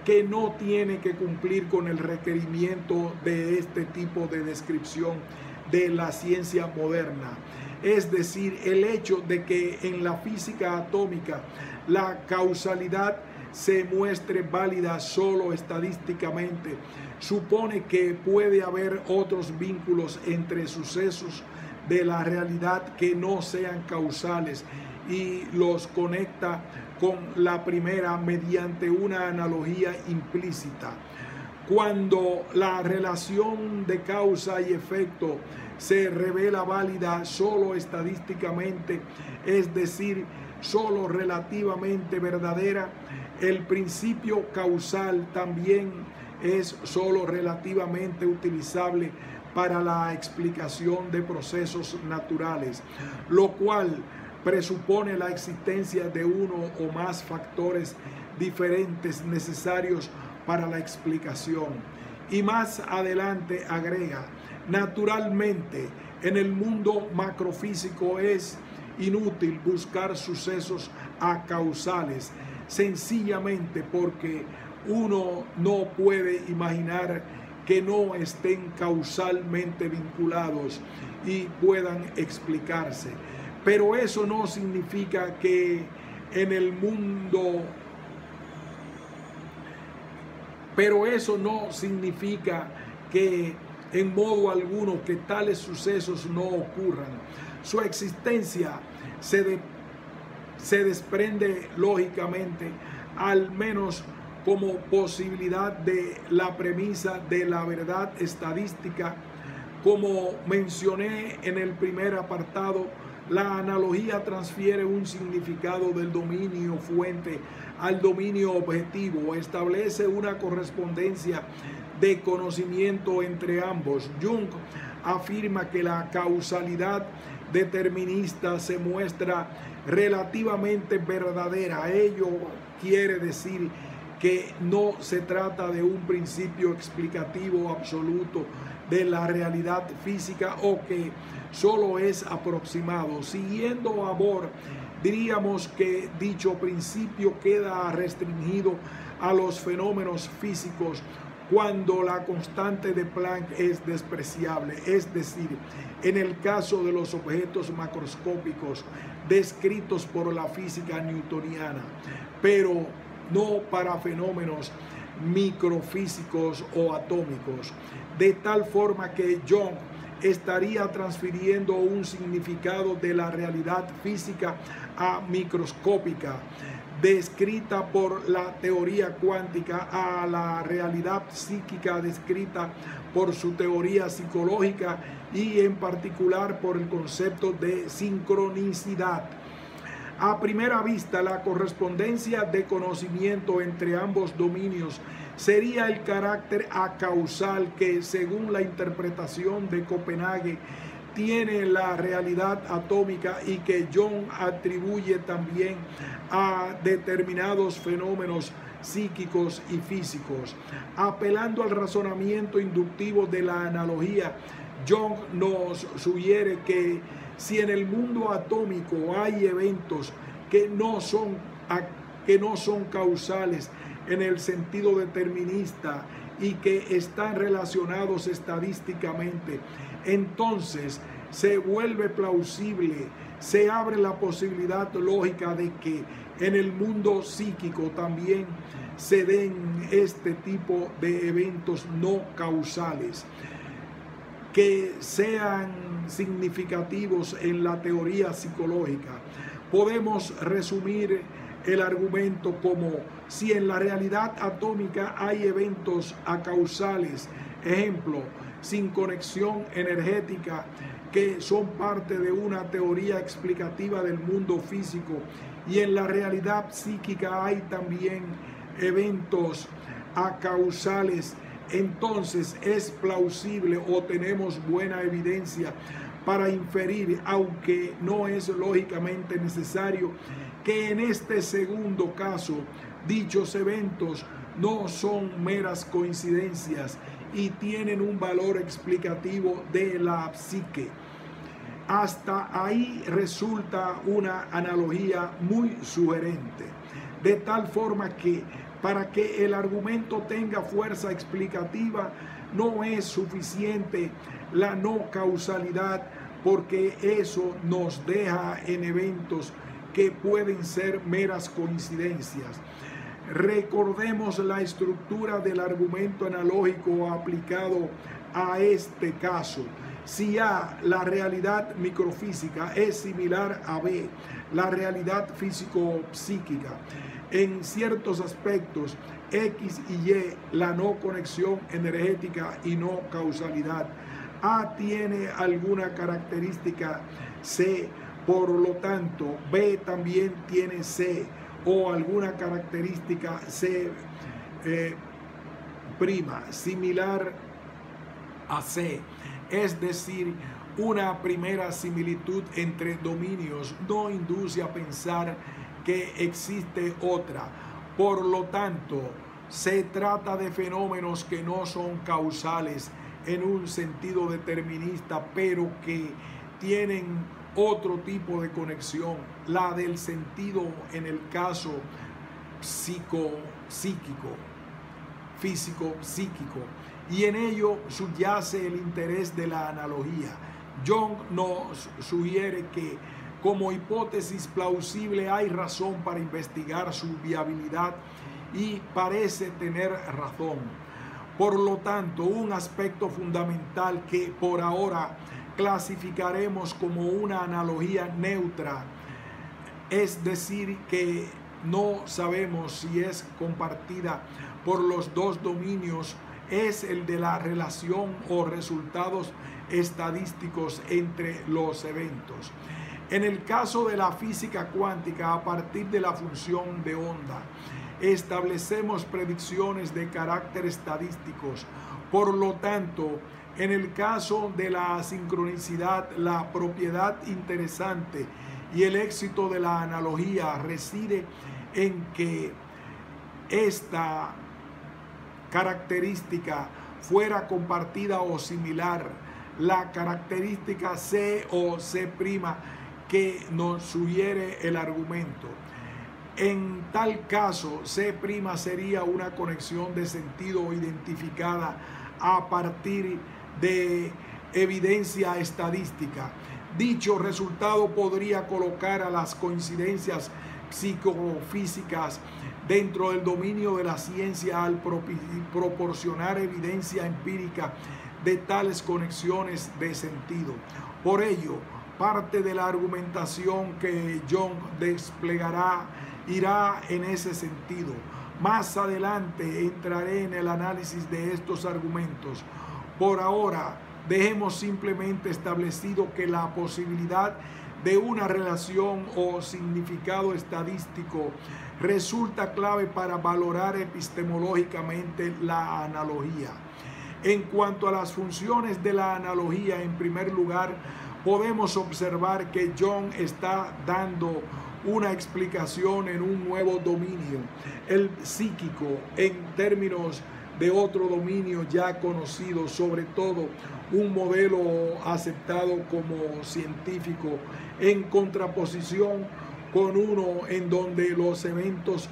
que no tiene que cumplir con el requerimiento de este tipo de descripción de la ciencia moderna. Es decir, el hecho de que en la física atómica la causalidad se muestre válida solo estadísticamente, supone que puede haber otros vínculos entre sucesos de la realidad que no sean causales, y los conecta con la primera mediante una analogía implícita. Cuando la relación de causa y efecto se revela válida solo estadísticamente, es decir, solo relativamente verdadera, el principio causal también es solo relativamente utilizable para la explicación de procesos naturales, lo cual presupone la existencia de uno o más factores diferentes necesarios para la explicación. Y más adelante agrega: naturalmente, en el mundo macrofísico es inútil buscar sucesos acausales, sencillamente porque uno no puede imaginar que no estén causalmente vinculados y puedan explicarse. Pero eso no significa que en el mundo Pero eso no significa que en modo alguno que tales sucesos no ocurran. Su existencia se desprende lógicamente, al menos como posibilidad, de la premisa de la verdad estadística. Como mencioné en el primer apartado, la analogía transfiere un significado del dominio fuente al dominio objetivo, establece una correspondencia de conocimiento entre ambos. Jung afirma que la causalidad determinista se muestra relativamente verdadera. Ello quiere decir que no se trata de un principio explicativo absoluto de la realidad física o que solo es aproximado. Siguiendo a Bohr, diríamos que dicho principio queda restringido a los fenómenos físicos cuando la constante de Planck es despreciable, es decir, en el caso de los objetos macroscópicos descritos por la física newtoniana, pero no para fenómenos microfísicos o atómicos, de tal forma que Jung estaría transfiriendo un significado de la realidad física a microscópica, descrita por la teoría cuántica, a la realidad psíquica descrita por su teoría psicológica y en particular por el concepto de sincronicidad. A primera vista, la correspondencia de conocimiento entre ambos dominios sería el carácter acausal que, según la interpretación de Copenhague, tiene la realidad atómica y que Jung atribuye también a determinados fenómenos psíquicos y físicos. Apelando al razonamiento inductivo de la analogía, Jung nos sugiere que si en el mundo atómico hay eventos que no son causales en el sentido determinista y que están relacionados estadísticamente, entonces se vuelve plausible, se abre la posibilidad lógica de que en el mundo psíquico también se den este tipo de eventos no causales que sean significativos en la teoría psicológica. Podemos resumir el argumento como: si en la realidad atómica hay eventos acausales, ejemplo, sin conexión energética, que son parte de una teoría explicativa del mundo físico, y en la realidad psíquica hay también eventos acausales, entonces es plausible o tenemos buena evidencia para inferir, aunque no es lógicamente necesario, que en este segundo caso dichos eventos no son meras coincidencias y tienen un valor explicativo de la psique. Hasta ahí resulta una analogía muy sugerente, de tal forma que para que el argumento tenga fuerza explicativa no es suficiente la no causalidad, porque eso nos deja en eventos que pueden ser meras coincidencias. Recordemos la estructura del argumento analógico aplicado a este caso. Si A, la realidad microfísica, es similar a B, la realidad físico-psíquica, en ciertos aspectos, X y Y, la no conexión energética y no causalidad. A tiene alguna característica C, por lo tanto, B también tiene C o alguna característica C prima, similar a C. Es decir, una primera similitud entre dominios no induce a pensar que existe otra. Por lo tanto, se trata de fenómenos que no son causales en un sentido determinista, pero que tienen otro tipo de conexión, la del sentido en el caso psíquico, físico-psíquico, y en ello subyace el interés de la analogía. Jung nos sugiere que como hipótesis plausible hay razón para investigar su viabilidad y parece tener razón. Por lo tanto, un aspecto fundamental que por ahora clasificaremos como una analogía neutra, es decir, que no sabemos si es compartida por los dos dominios, es el de la relación o resultados estadísticos entre los eventos. En el caso de la física cuántica, a partir de la función de onda, establecemos predicciones de carácter estadísticos. Por lo tanto, en el caso de la sincronicidad, la propiedad interesante y el éxito de la analogía reside en que esta característica fuera compartida o similar. La característica C o C' que nos sugiere el argumento. En tal caso, C' sería una conexión de sentido identificada a partir de evidencia estadística. Dicho resultado podría colocar a las coincidencias psicofísicas dentro del dominio de la ciencia al proporcionar evidencia empírica de tales conexiones de sentido. Por ello, parte de la argumentación que John desplegará irá en ese sentido. Más adelante entraré en el análisis de estos argumentos. Por ahora, dejemos simplemente establecido que la posibilidad de una relación o significado estadístico resulta clave para valorar epistemológicamente la analogía. En cuanto a las funciones de la analogía, en primer lugar, podemos observar que John está dando una explicación en un nuevo dominio, el psíquico, en términos de otro dominio ya conocido, sobre todo un modelo aceptado como científico, en contraposición con uno en donde los eventos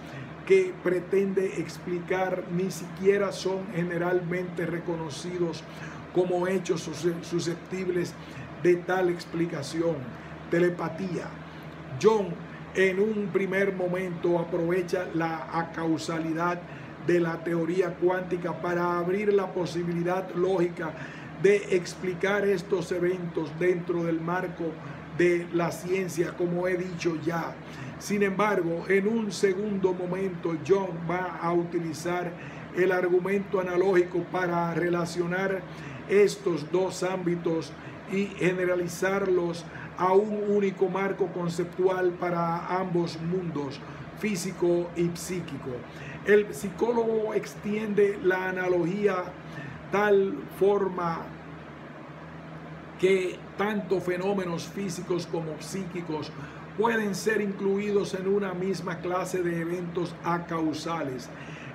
que pretende explicar ni siquiera son generalmente reconocidos como hechos susceptibles de tal explicación. Telepatía. John en un primer momento aprovecha la acausalidad de la teoría cuántica para abrir la posibilidad lógica de explicar estos eventos dentro del marco de la ciencia, como he dicho ya. Sin embargo, en un segundo momento, John va a utilizar el argumento analógico para relacionar estos dos ámbitos y generalizarlos a un único marco conceptual para ambos mundos, físico y psíquico. El psicólogo extiende la analogía tal forma que tanto fenómenos físicos como psíquicos pueden ser incluidos en una misma clase de eventos acausales.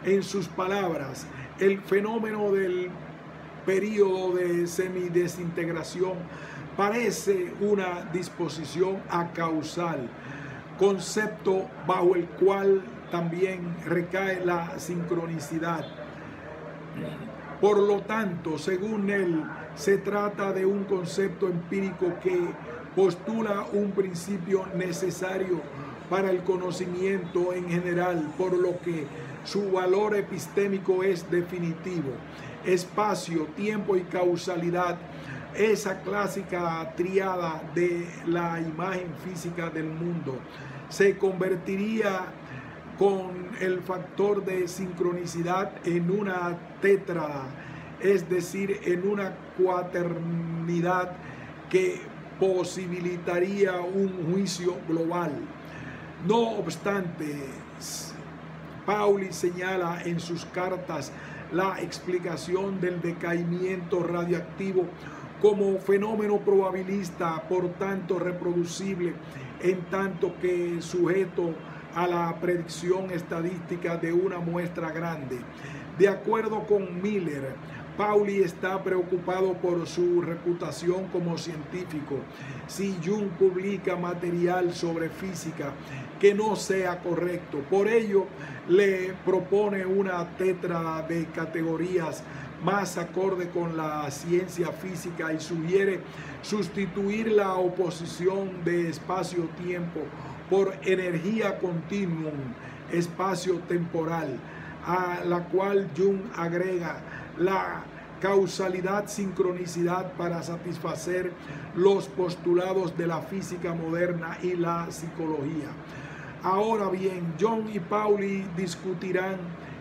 En sus palabras, el fenómeno del período de semidesintegración parece una disposición acausal, concepto bajo el cual también recae la sincronicidad. Por lo tanto, según él, se trata de un concepto empírico que postula un principio necesario para el conocimiento en general, por lo que su valor epistémico es definitivo. Espacio, tiempo y causalidad, esa clásica tríada de la imagen física del mundo, se convertiría con el factor de sincronicidad en una tétrada, es decir, en una cuaternidad que posibilitaría un juicio global. No obstante, Pauli señala en sus cartas la explicación del decaimiento radioactivo como fenómeno probabilista, por tanto reproducible, en tanto que sujeto a la predicción estadística de una muestra grande. De acuerdo con Miller, Pauli está preocupado por su reputación como científico. Si Jung publica material sobre física que no sea correcto, por ello le propone una tétrada de categorías más acorde con la ciencia física y sugiere sustituir la oposición de espacio-tiempo por energía continuum, espacio-temporal, a la cual Jung agrega la causalidad, sincronicidad para satisfacer los postulados de la física moderna y la psicología. Ahora bien, Jung y Pauli discutirán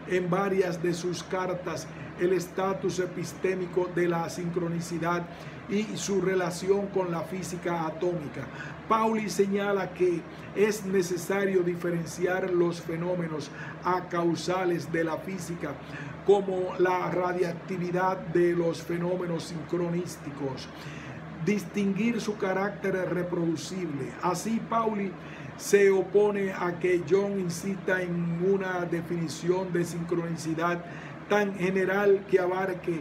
en varias de sus cartas el estatus epistémico de la sincronicidad y su relación con la física atómica. Pauli señala que es necesario diferenciar los fenómenos acausales de la física, como la radiactividad de los fenómenos sincronísticos, distinguir su carácter reproducible. Así, Pauli se opone a que Jung insista en una definición de sincronicidad tan general que abarque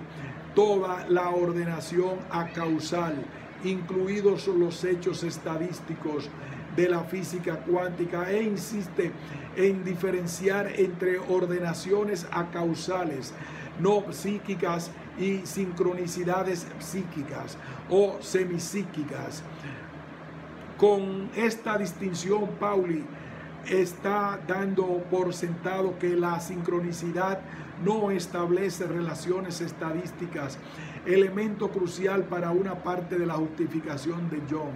toda la ordenación acausal, incluidos los hechos estadísticos de la física cuántica, e insiste en diferenciar entre ordenaciones acausales no psíquicas y sincronicidades psíquicas o semipsíquicas. Con esta distinción, Pauli está dando por sentado que la sincronicidad no establece relaciones estadísticas, elemento crucial para una parte de la justificación de Jung.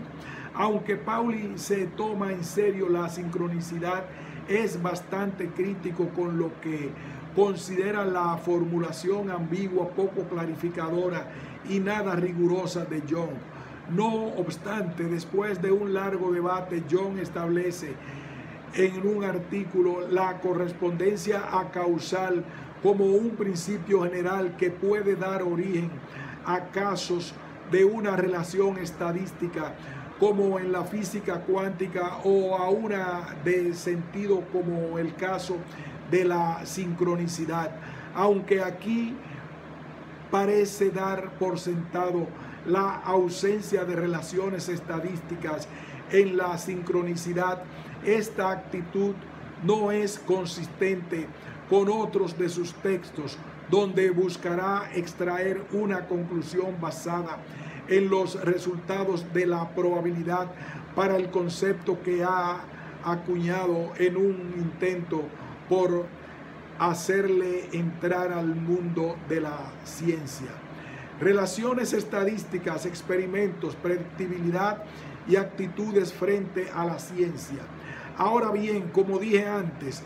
Aunque Pauli se toma en serio la sincronicidad, es bastante crítico con lo que considera la formulación ambigua, poco clarificadora y nada rigurosa de Jung. No obstante, después de un largo debate, Jung establece en un artículo la correspondencia acausal como un principio general que puede dar origen a casos de una relación estadística, como en la física cuántica, o a una de sentido, como el caso de la sincronicidad. Aunque aquí parece dar por sentado la ausencia de relaciones estadísticas en la sincronicidad, esta actitud no es consistente con otros de sus textos, donde buscará extraer una conclusión basada en los resultados de la probabilidad para el concepto que ha acuñado en un intento por hacerle entrar al mundo de la ciencia. Relaciones estadísticas, experimentos, predictibilidad y actitudes frente a la ciencia. Ahora bien, como dije antes,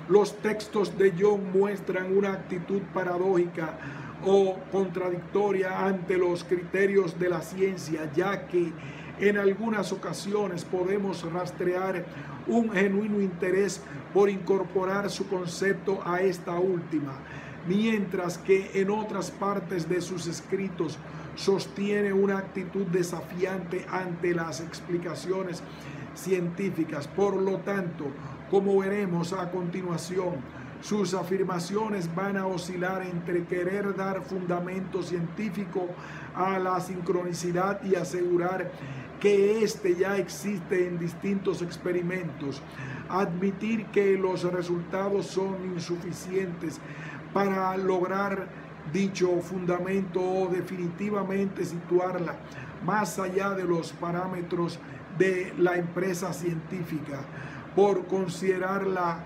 los textos de Jung muestran una actitud paradójica o contradictoria ante los criterios de la ciencia, ya que en algunas ocasiones podemos rastrear un genuino interés por incorporar su concepto a esta última, mientras que en otras partes de sus escritos sostiene una actitud desafiante ante las explicaciones científicas. Por lo tanto, como veremos a continuación, sus afirmaciones van a oscilar entre querer dar fundamento científico a la sincronicidad y asegurar que éste ya existe en distintos experimentos, admitir que los resultados son insuficientes para lograr dicho fundamento, o definitivamente situarla más allá de los parámetros de la empresa científica, por considerarla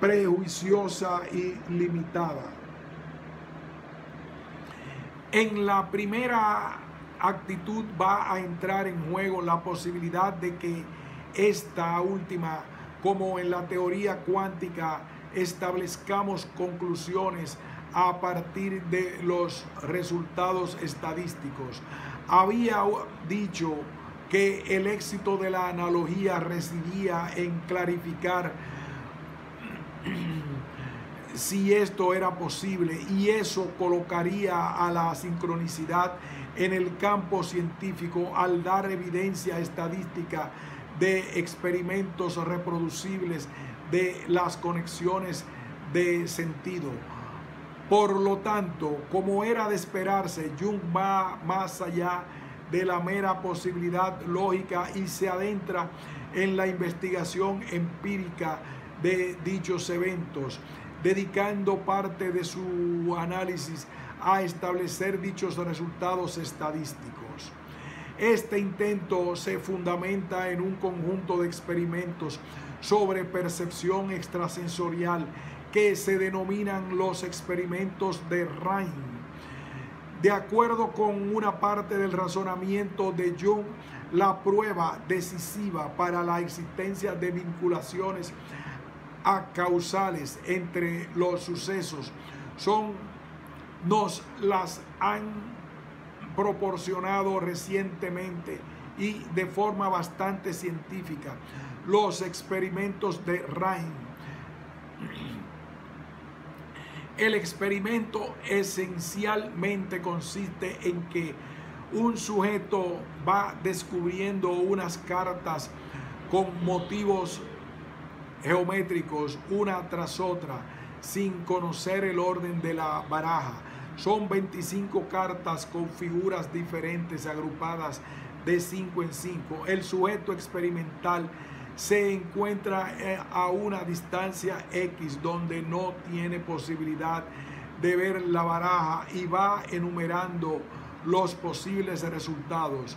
prejuiciosa y limitada. En la primera actitud va a entrar en juego la posibilidad de que esta última, como en la teoría cuántica, establezcamos conclusiones a partir de los resultados estadísticos. Había dicho que el éxito de la analogía residía en clarificar si esto era posible, y eso colocaría a la sincronicidad en el campo científico al dar evidencia estadística de experimentos reproducibles de las conexiones de sentido. Por lo tanto, como era de esperarse, Jung va más allá de la mera posibilidad lógica y se adentra en la investigación empírica de dichos eventos, dedicando parte de su análisis a establecer dichos resultados estadísticos. Este intento se fundamenta en un conjunto de experimentos sobre percepción extrasensorial que se denominan los experimentos de Rain. De acuerdo con una parte del razonamiento de Jung, la prueba decisiva para la existencia de vinculaciones acausales entre los sucesos nos las han proporcionado recientemente y de forma bastante científica los experimentos de Rain. El experimento esencialmente consiste en que un sujeto va descubriendo unas cartas con motivos geométricos una tras otra sin conocer el orden de la baraja. Son 25 cartas con figuras diferentes agrupadas de 5 en 5. El sujeto experimental se encuentra a una distancia X donde no tiene posibilidad de ver la baraja y va enumerando los posibles resultados.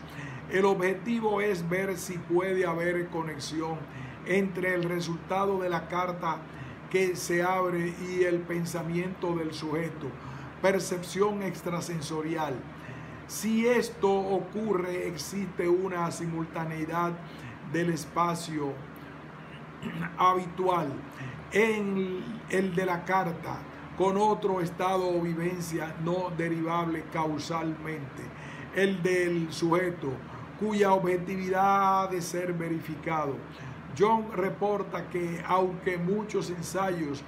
El objetivo es ver si puede haber conexión entre el resultado de la carta que se abre y el pensamiento del sujeto. Percepción extrasensorial. Si esto ocurre, existe una simultaneidad del espacio habitual en el de la carta con otro estado o vivencia no derivable causalmente, el del sujeto, cuya objetividad ha de ser verificado. Jung reporta que aunque muchos ensayos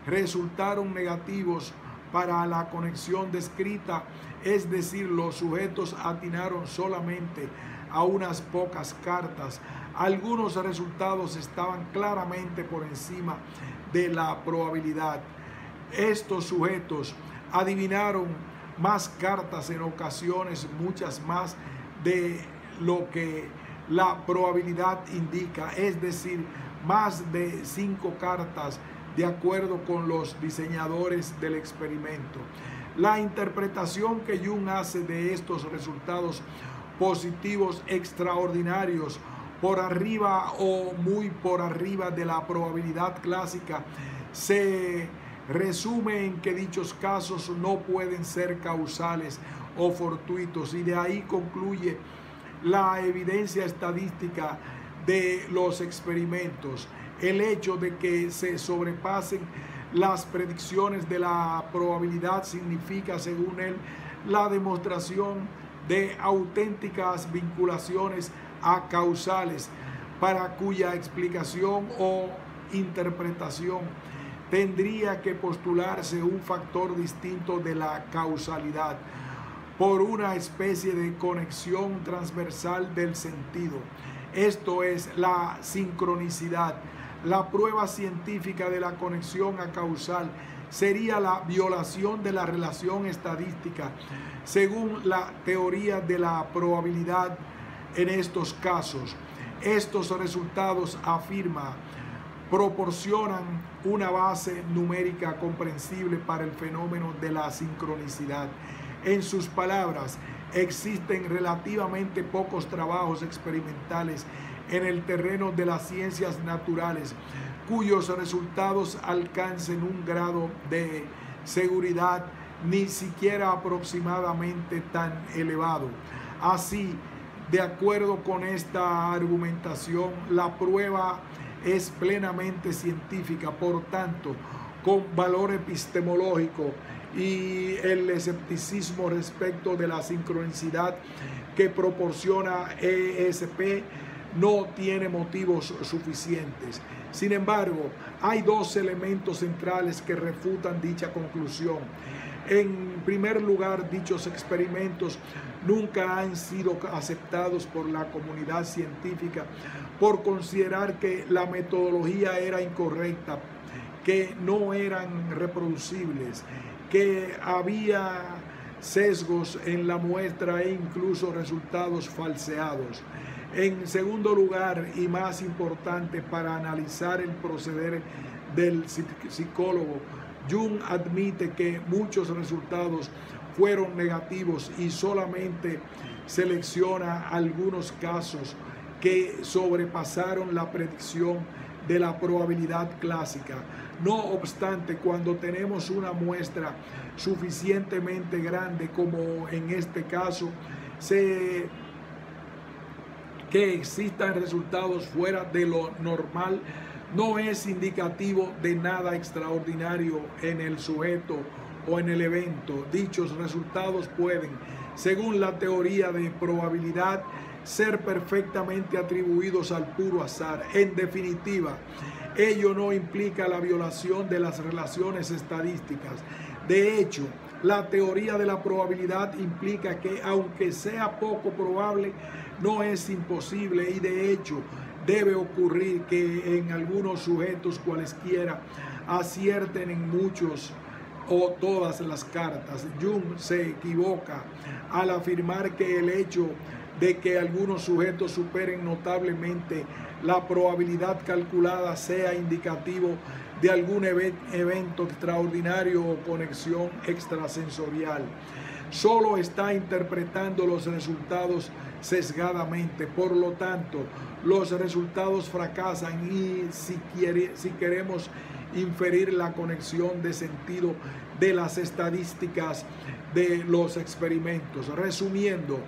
resultaron negativos para la conexión descrita, es decir, los sujetos atinaron solamente a unas pocas cartas, algunos resultados estaban claramente por encima de la probabilidad. Estos sujetos adivinaron más cartas en ocasiones, muchas más de lo que la probabilidad indica, es decir, más de 5 cartas de acuerdo con los diseñadores del experimento. La interpretación que Jung hace de estos resultados positivos extraordinarios por arriba o muy por arriba de la probabilidad clásica se resume en que dichos casos no pueden ser causales o fortuitos, y de ahí concluye la evidencia estadística de los experimentos. El hecho de que se sobrepasen las predicciones de la probabilidad significa, según él, la demostración de auténticas vinculaciones acausales para cuya explicación o interpretación tendría que postularse un factor distinto de la causalidad por una especie de conexión transversal del sentido. Esto es la sincronicidad. La prueba científica de la conexión acausal sería la violación de la relación estadística según la teoría de la probabilidad. En estos casos, estos resultados, afirma, proporcionan una base numérica comprensible para el fenómeno de la sincronicidad. En sus palabras, existen relativamente pocos trabajos experimentales en el terreno de las ciencias naturales cuyos resultados alcancen un grado de seguridad ni siquiera aproximadamente tan elevado. Así, de acuerdo con esta argumentación, la prueba es plenamente científica, por tanto, con valor epistemológico, y el escepticismo respecto de la sincronicidad que proporciona ESP no tiene motivos suficientes. Sin embargo, hay dos elementos centrales que refutan dicha conclusión. En primer lugar, dichos experimentos nunca han sido aceptados por la comunidad científica por considerar que la metodología era incorrecta, que no eran reproducibles, que había sesgos en la muestra e incluso resultados falseados. En segundo lugar, y más importante para analizar el proceder del psicólogo, Jung admite que muchos resultados fueron negativos y solamente selecciona algunos casos que sobrepasaron la predicción de la probabilidad clásica. No obstante, cuando tenemos una muestra suficientemente grande, como en este caso, que existan resultados fuera de lo normal, no es indicativo de nada extraordinario en el sujeto o en el evento. Dichos resultados pueden, según la teoría de probabilidad, ser perfectamente atribuidos al puro azar. En definitiva, ello no implica la violación de las relaciones estadísticas. De hecho, la teoría de la probabilidad implica que, aunque sea poco probable, no es imposible, y de hecho debe ocurrir que en algunos sujetos cualesquiera acierten en muchos o todas las cartas. Jung se equivoca al afirmar que el hecho de que algunos sujetos superen notablemente la probabilidad calculada sea indicativo de algún evento extraordinario o conexión extrasensorial. Solo está interpretando los resultados sesgadamente. Por lo tanto, los resultados fracasan, y si queremos inferir la conexión de sentido de las estadísticas de los experimentos. Resumiendo,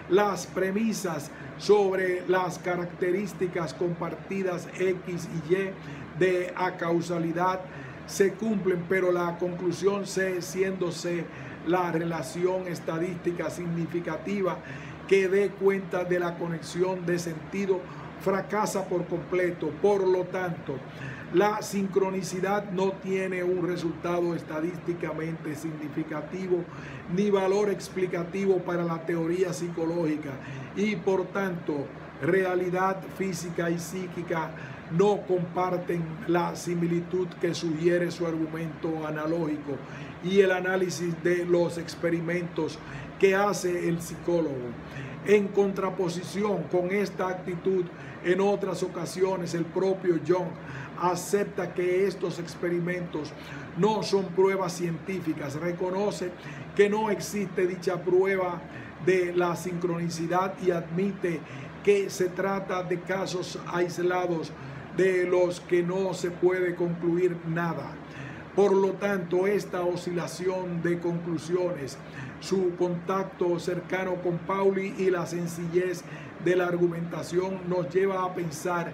las premisas sobre las características compartidas X y Y de acausalidad se cumplen, pero la conclusión C, siéndose la relación estadística significativa que dé cuenta de la conexión de sentido, fracasa por completo. Por lo tanto, la sincronicidad no tiene un resultado estadísticamente significativo ni valor explicativo para la teoría psicológica, y por tanto, realidad física y psíquica no comparten la similitud que sugiere su argumento analógico y el análisis de los experimentos que hace el psicólogo. En contraposición con esta actitud, en otras ocasiones el propio Jung acepta que estos experimentos no son pruebas científicas, reconoce que no existe dicha prueba de la sincronicidad y admite que se trata de casos aislados de los que no se puede concluir nada. Por lo tanto, esta oscilación de conclusiones, su contacto cercano con Pauli y la sencillez de la argumentación nos lleva a pensar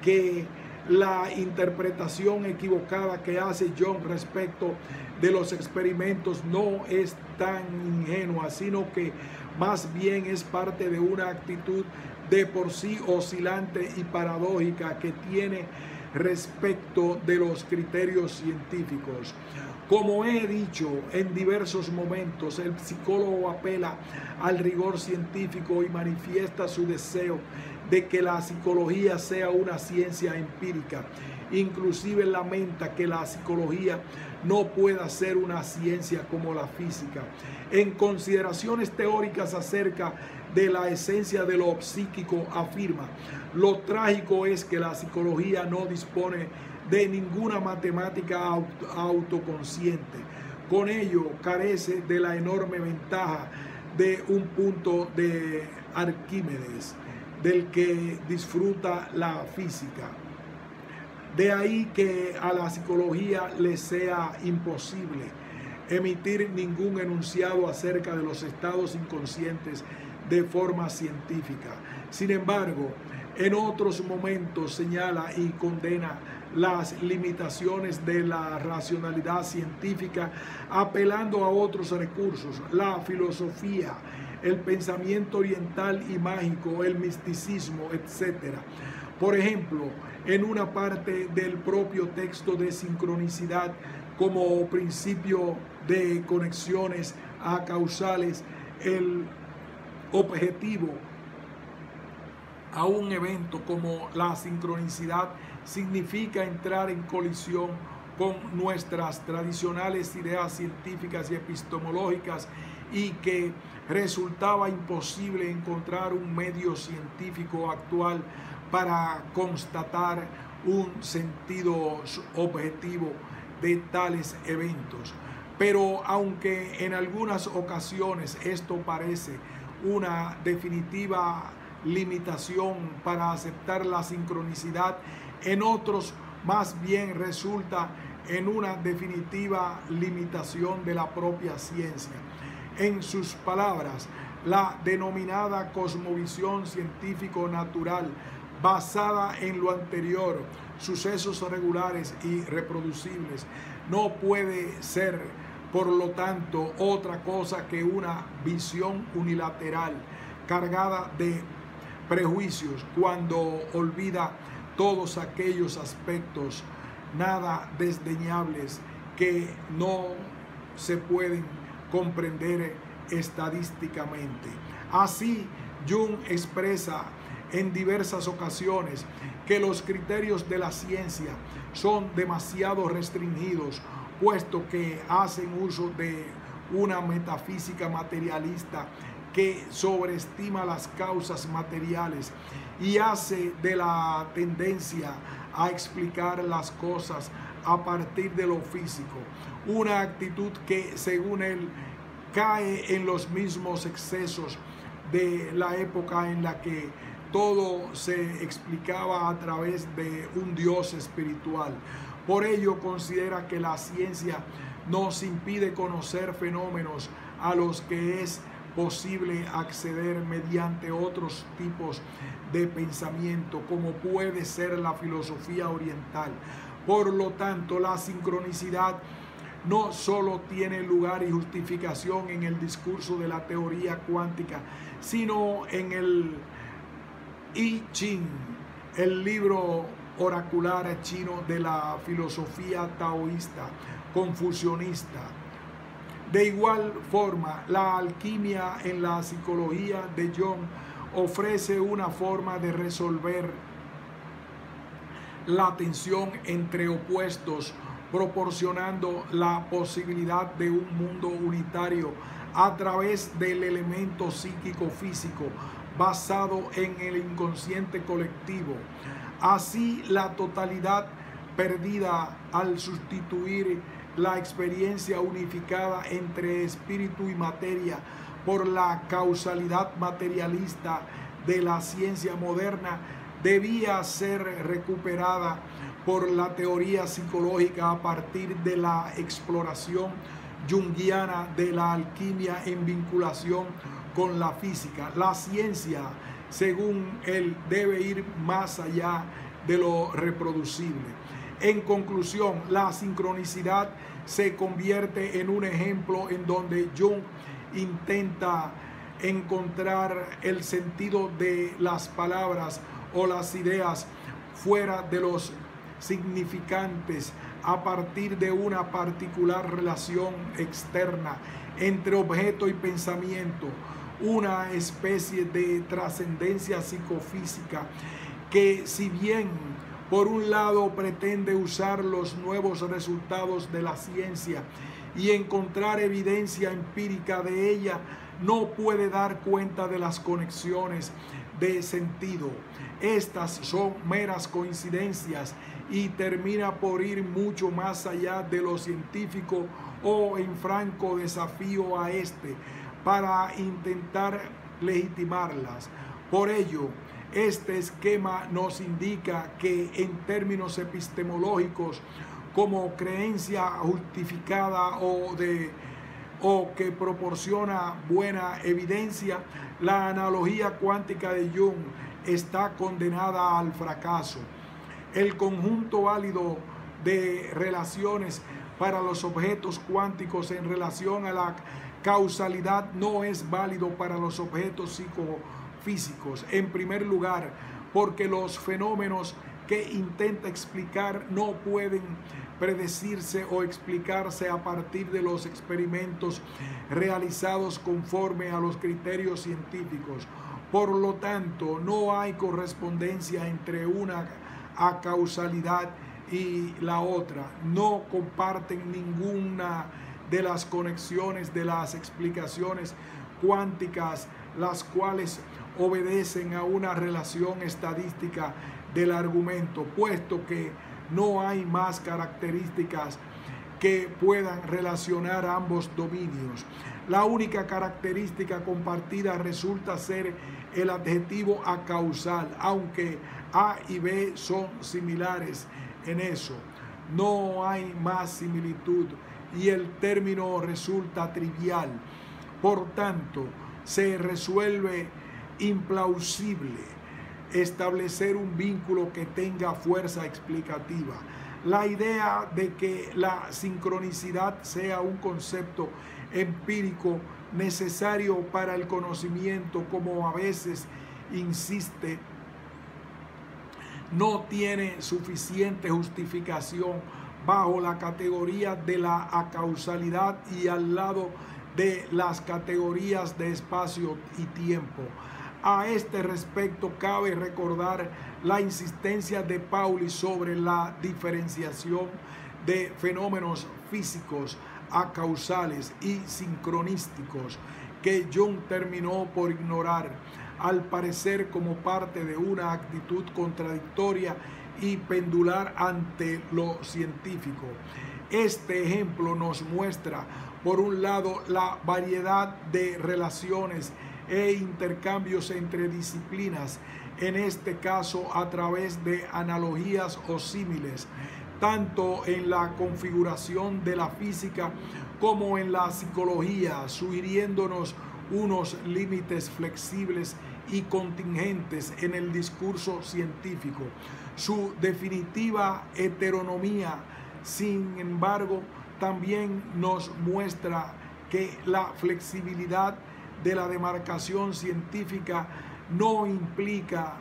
que la interpretación equivocada que hace Jung respecto de los experimentos no es tan ingenua, sino que más bien es parte de una actitud de por sí oscilante y paradójica que tiene respecto de los criterios científicos. Como he dicho en diversos momentos, el psicólogo apela al rigor científico y manifiesta su deseo de que la psicología sea una ciencia empírica. Inclusive lamenta que la psicología no pueda ser una ciencia como la física. En consideraciones teóricas acerca de la esencia de lo psíquico afirma: lo trágico es que la psicología no dispone de ninguna matemática autoconsciente. Con ello carece de la enorme ventaja de un punto de Arquímedes, del que disfruta la física. De ahí que a la psicología le sea imposible emitir ningún enunciado acerca de los estados inconscientes de forma científica. Sin embargo, en otros momentos señala y condena las limitaciones de la racionalidad científica, apelando a otros recursos: la filosofía, el pensamiento oriental y mágico, el misticismo, etc. Por ejemplo, en una parte del propio texto de sincronicidad, como principio de conexiones acausales, el objetivo a un evento como la sincronicidad significa entrar en colisión con nuestras tradicionales ideas científicas y epistemológicas, y que resultaba imposible encontrar un medio científico actual para constatar un sentido objetivo de tales eventos. Pero aunque en algunas ocasiones esto parece una definitiva limitación para aceptar la sincronicidad, En otros, más bien resulta en una definitiva limitación de la propia ciencia. En sus palabras, la denominada cosmovisión científico-natural, basada en lo anterior, sucesos regulares y reproducibles, no puede ser, por lo tanto, otra cosa que una visión unilateral, cargada de prejuicios, cuando olvida todos aquellos aspectos nada desdeñables que no se pueden comprender estadísticamente. Así, Jung expresa en diversas ocasiones que los criterios de la ciencia son demasiado restringidos, puesto que hacen uso de una metafísica materialista que sobreestima las causas materiales y hace de la tendencia a explicar las cosas a partir de lo físico, una actitud que, según él, cae en los mismos excesos de la época en la que todo se explicaba a través de un Dios espiritual. Por ello, considera que la ciencia nos impide conocer fenómenos a los que es posible acceder mediante otros tipos de pensamiento, como puede ser la filosofía oriental. Por lo tanto, la sincronicidad no solo tiene lugar y justificación en el discurso de la teoría cuántica, sino en el I Ching, el libro oracular chino de la filosofía taoísta, confucionista. De igual forma, la alquimia en la psicología de Jung ofrece una forma de resolver la tensión entre opuestos, proporcionando la posibilidad de un mundo unitario a través del elemento psíquico-físico basado en el inconsciente colectivo. Así, la totalidad perdida al sustituir la experiencia unificada entre espíritu y materia por la causalidad materialista de la ciencia moderna debía ser recuperada por la teoría psicológica a partir de la exploración junguiana de la alquimia en vinculación con la física. La ciencia, según él, debe ir más allá de lo reproducible. En conclusión, la sincronicidad se convierte en un ejemplo en donde Jung intenta encontrar el sentido de las palabras o las ideas fuera de los significantes a partir de una particular relación externa entre objeto y pensamiento, una especie de trascendencia psicofísica que, si bien por un lado pretende usar los nuevos resultados de la ciencia y encontrar evidencia empírica de ella, no puede dar cuenta de las conexiones de sentido. Estas son meras coincidencias y termina por ir mucho más allá de lo científico o en franco desafío a este para intentar legitimarlas. Por ello, este esquema nos indica que en términos epistemológicos, como creencia justificada o que proporciona buena evidencia, la analogía cuántica de Jung está condenada al fracaso. El conjunto válido de relaciones para los objetos cuánticos en relación a la causalidad no es válido para los objetos psicofísicos. En primer lugar, porque los fenómenos que intenta explicar no pueden predecirse o explicarse a partir de los experimentos realizados conforme a los criterios científicos. Por lo tanto, no hay correspondencia entre una acausalidad y la otra. No comparten ninguna de las conexiones de las explicaciones cuánticas, las cuales obedecen a una relación estadística del argumento, puesto que no hay más características que puedan relacionar ambos dominios. La única característica compartida resulta ser el adjetivo acausal, aunque A y B son similares en eso. No hay más similitud y el término resulta trivial. Por tanto, se resuelve implausible establecer un vínculo que tenga fuerza explicativa. La idea de que la sincronicidad sea un concepto empírico necesario para el conocimiento, como a veces insiste, no tiene suficiente justificación bajo la categoría de la acausalidad y al lado de las categorías de espacio y tiempo. A este respecto cabe recordar la insistencia de Pauli sobre la diferenciación de fenómenos físicos acausales y sincronísticos que Jung terminó por ignorar, al parecer como parte de una actitud contradictoria y pendular ante lo científico. Este ejemplo nos muestra, por un lado, la variedad de relaciones e intercambios entre disciplinas, en este caso a través de analogías o símiles, tanto en la configuración de la física como en la psicología, sugiriéndonos unos límites flexibles y contingentes en el discurso científico. Su definitiva heteronomía, sin embargo, también nos muestra que la flexibilidad de la demarcación científica no implica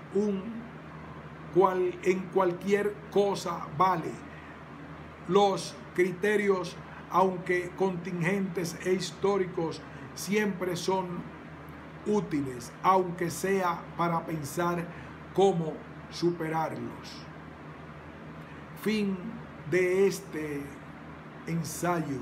en cualquier cosa vale. Los criterios, aunque contingentes e históricos, siempre son útiles, aunque sea para pensar cómo superarlos. Fin de este ensayo.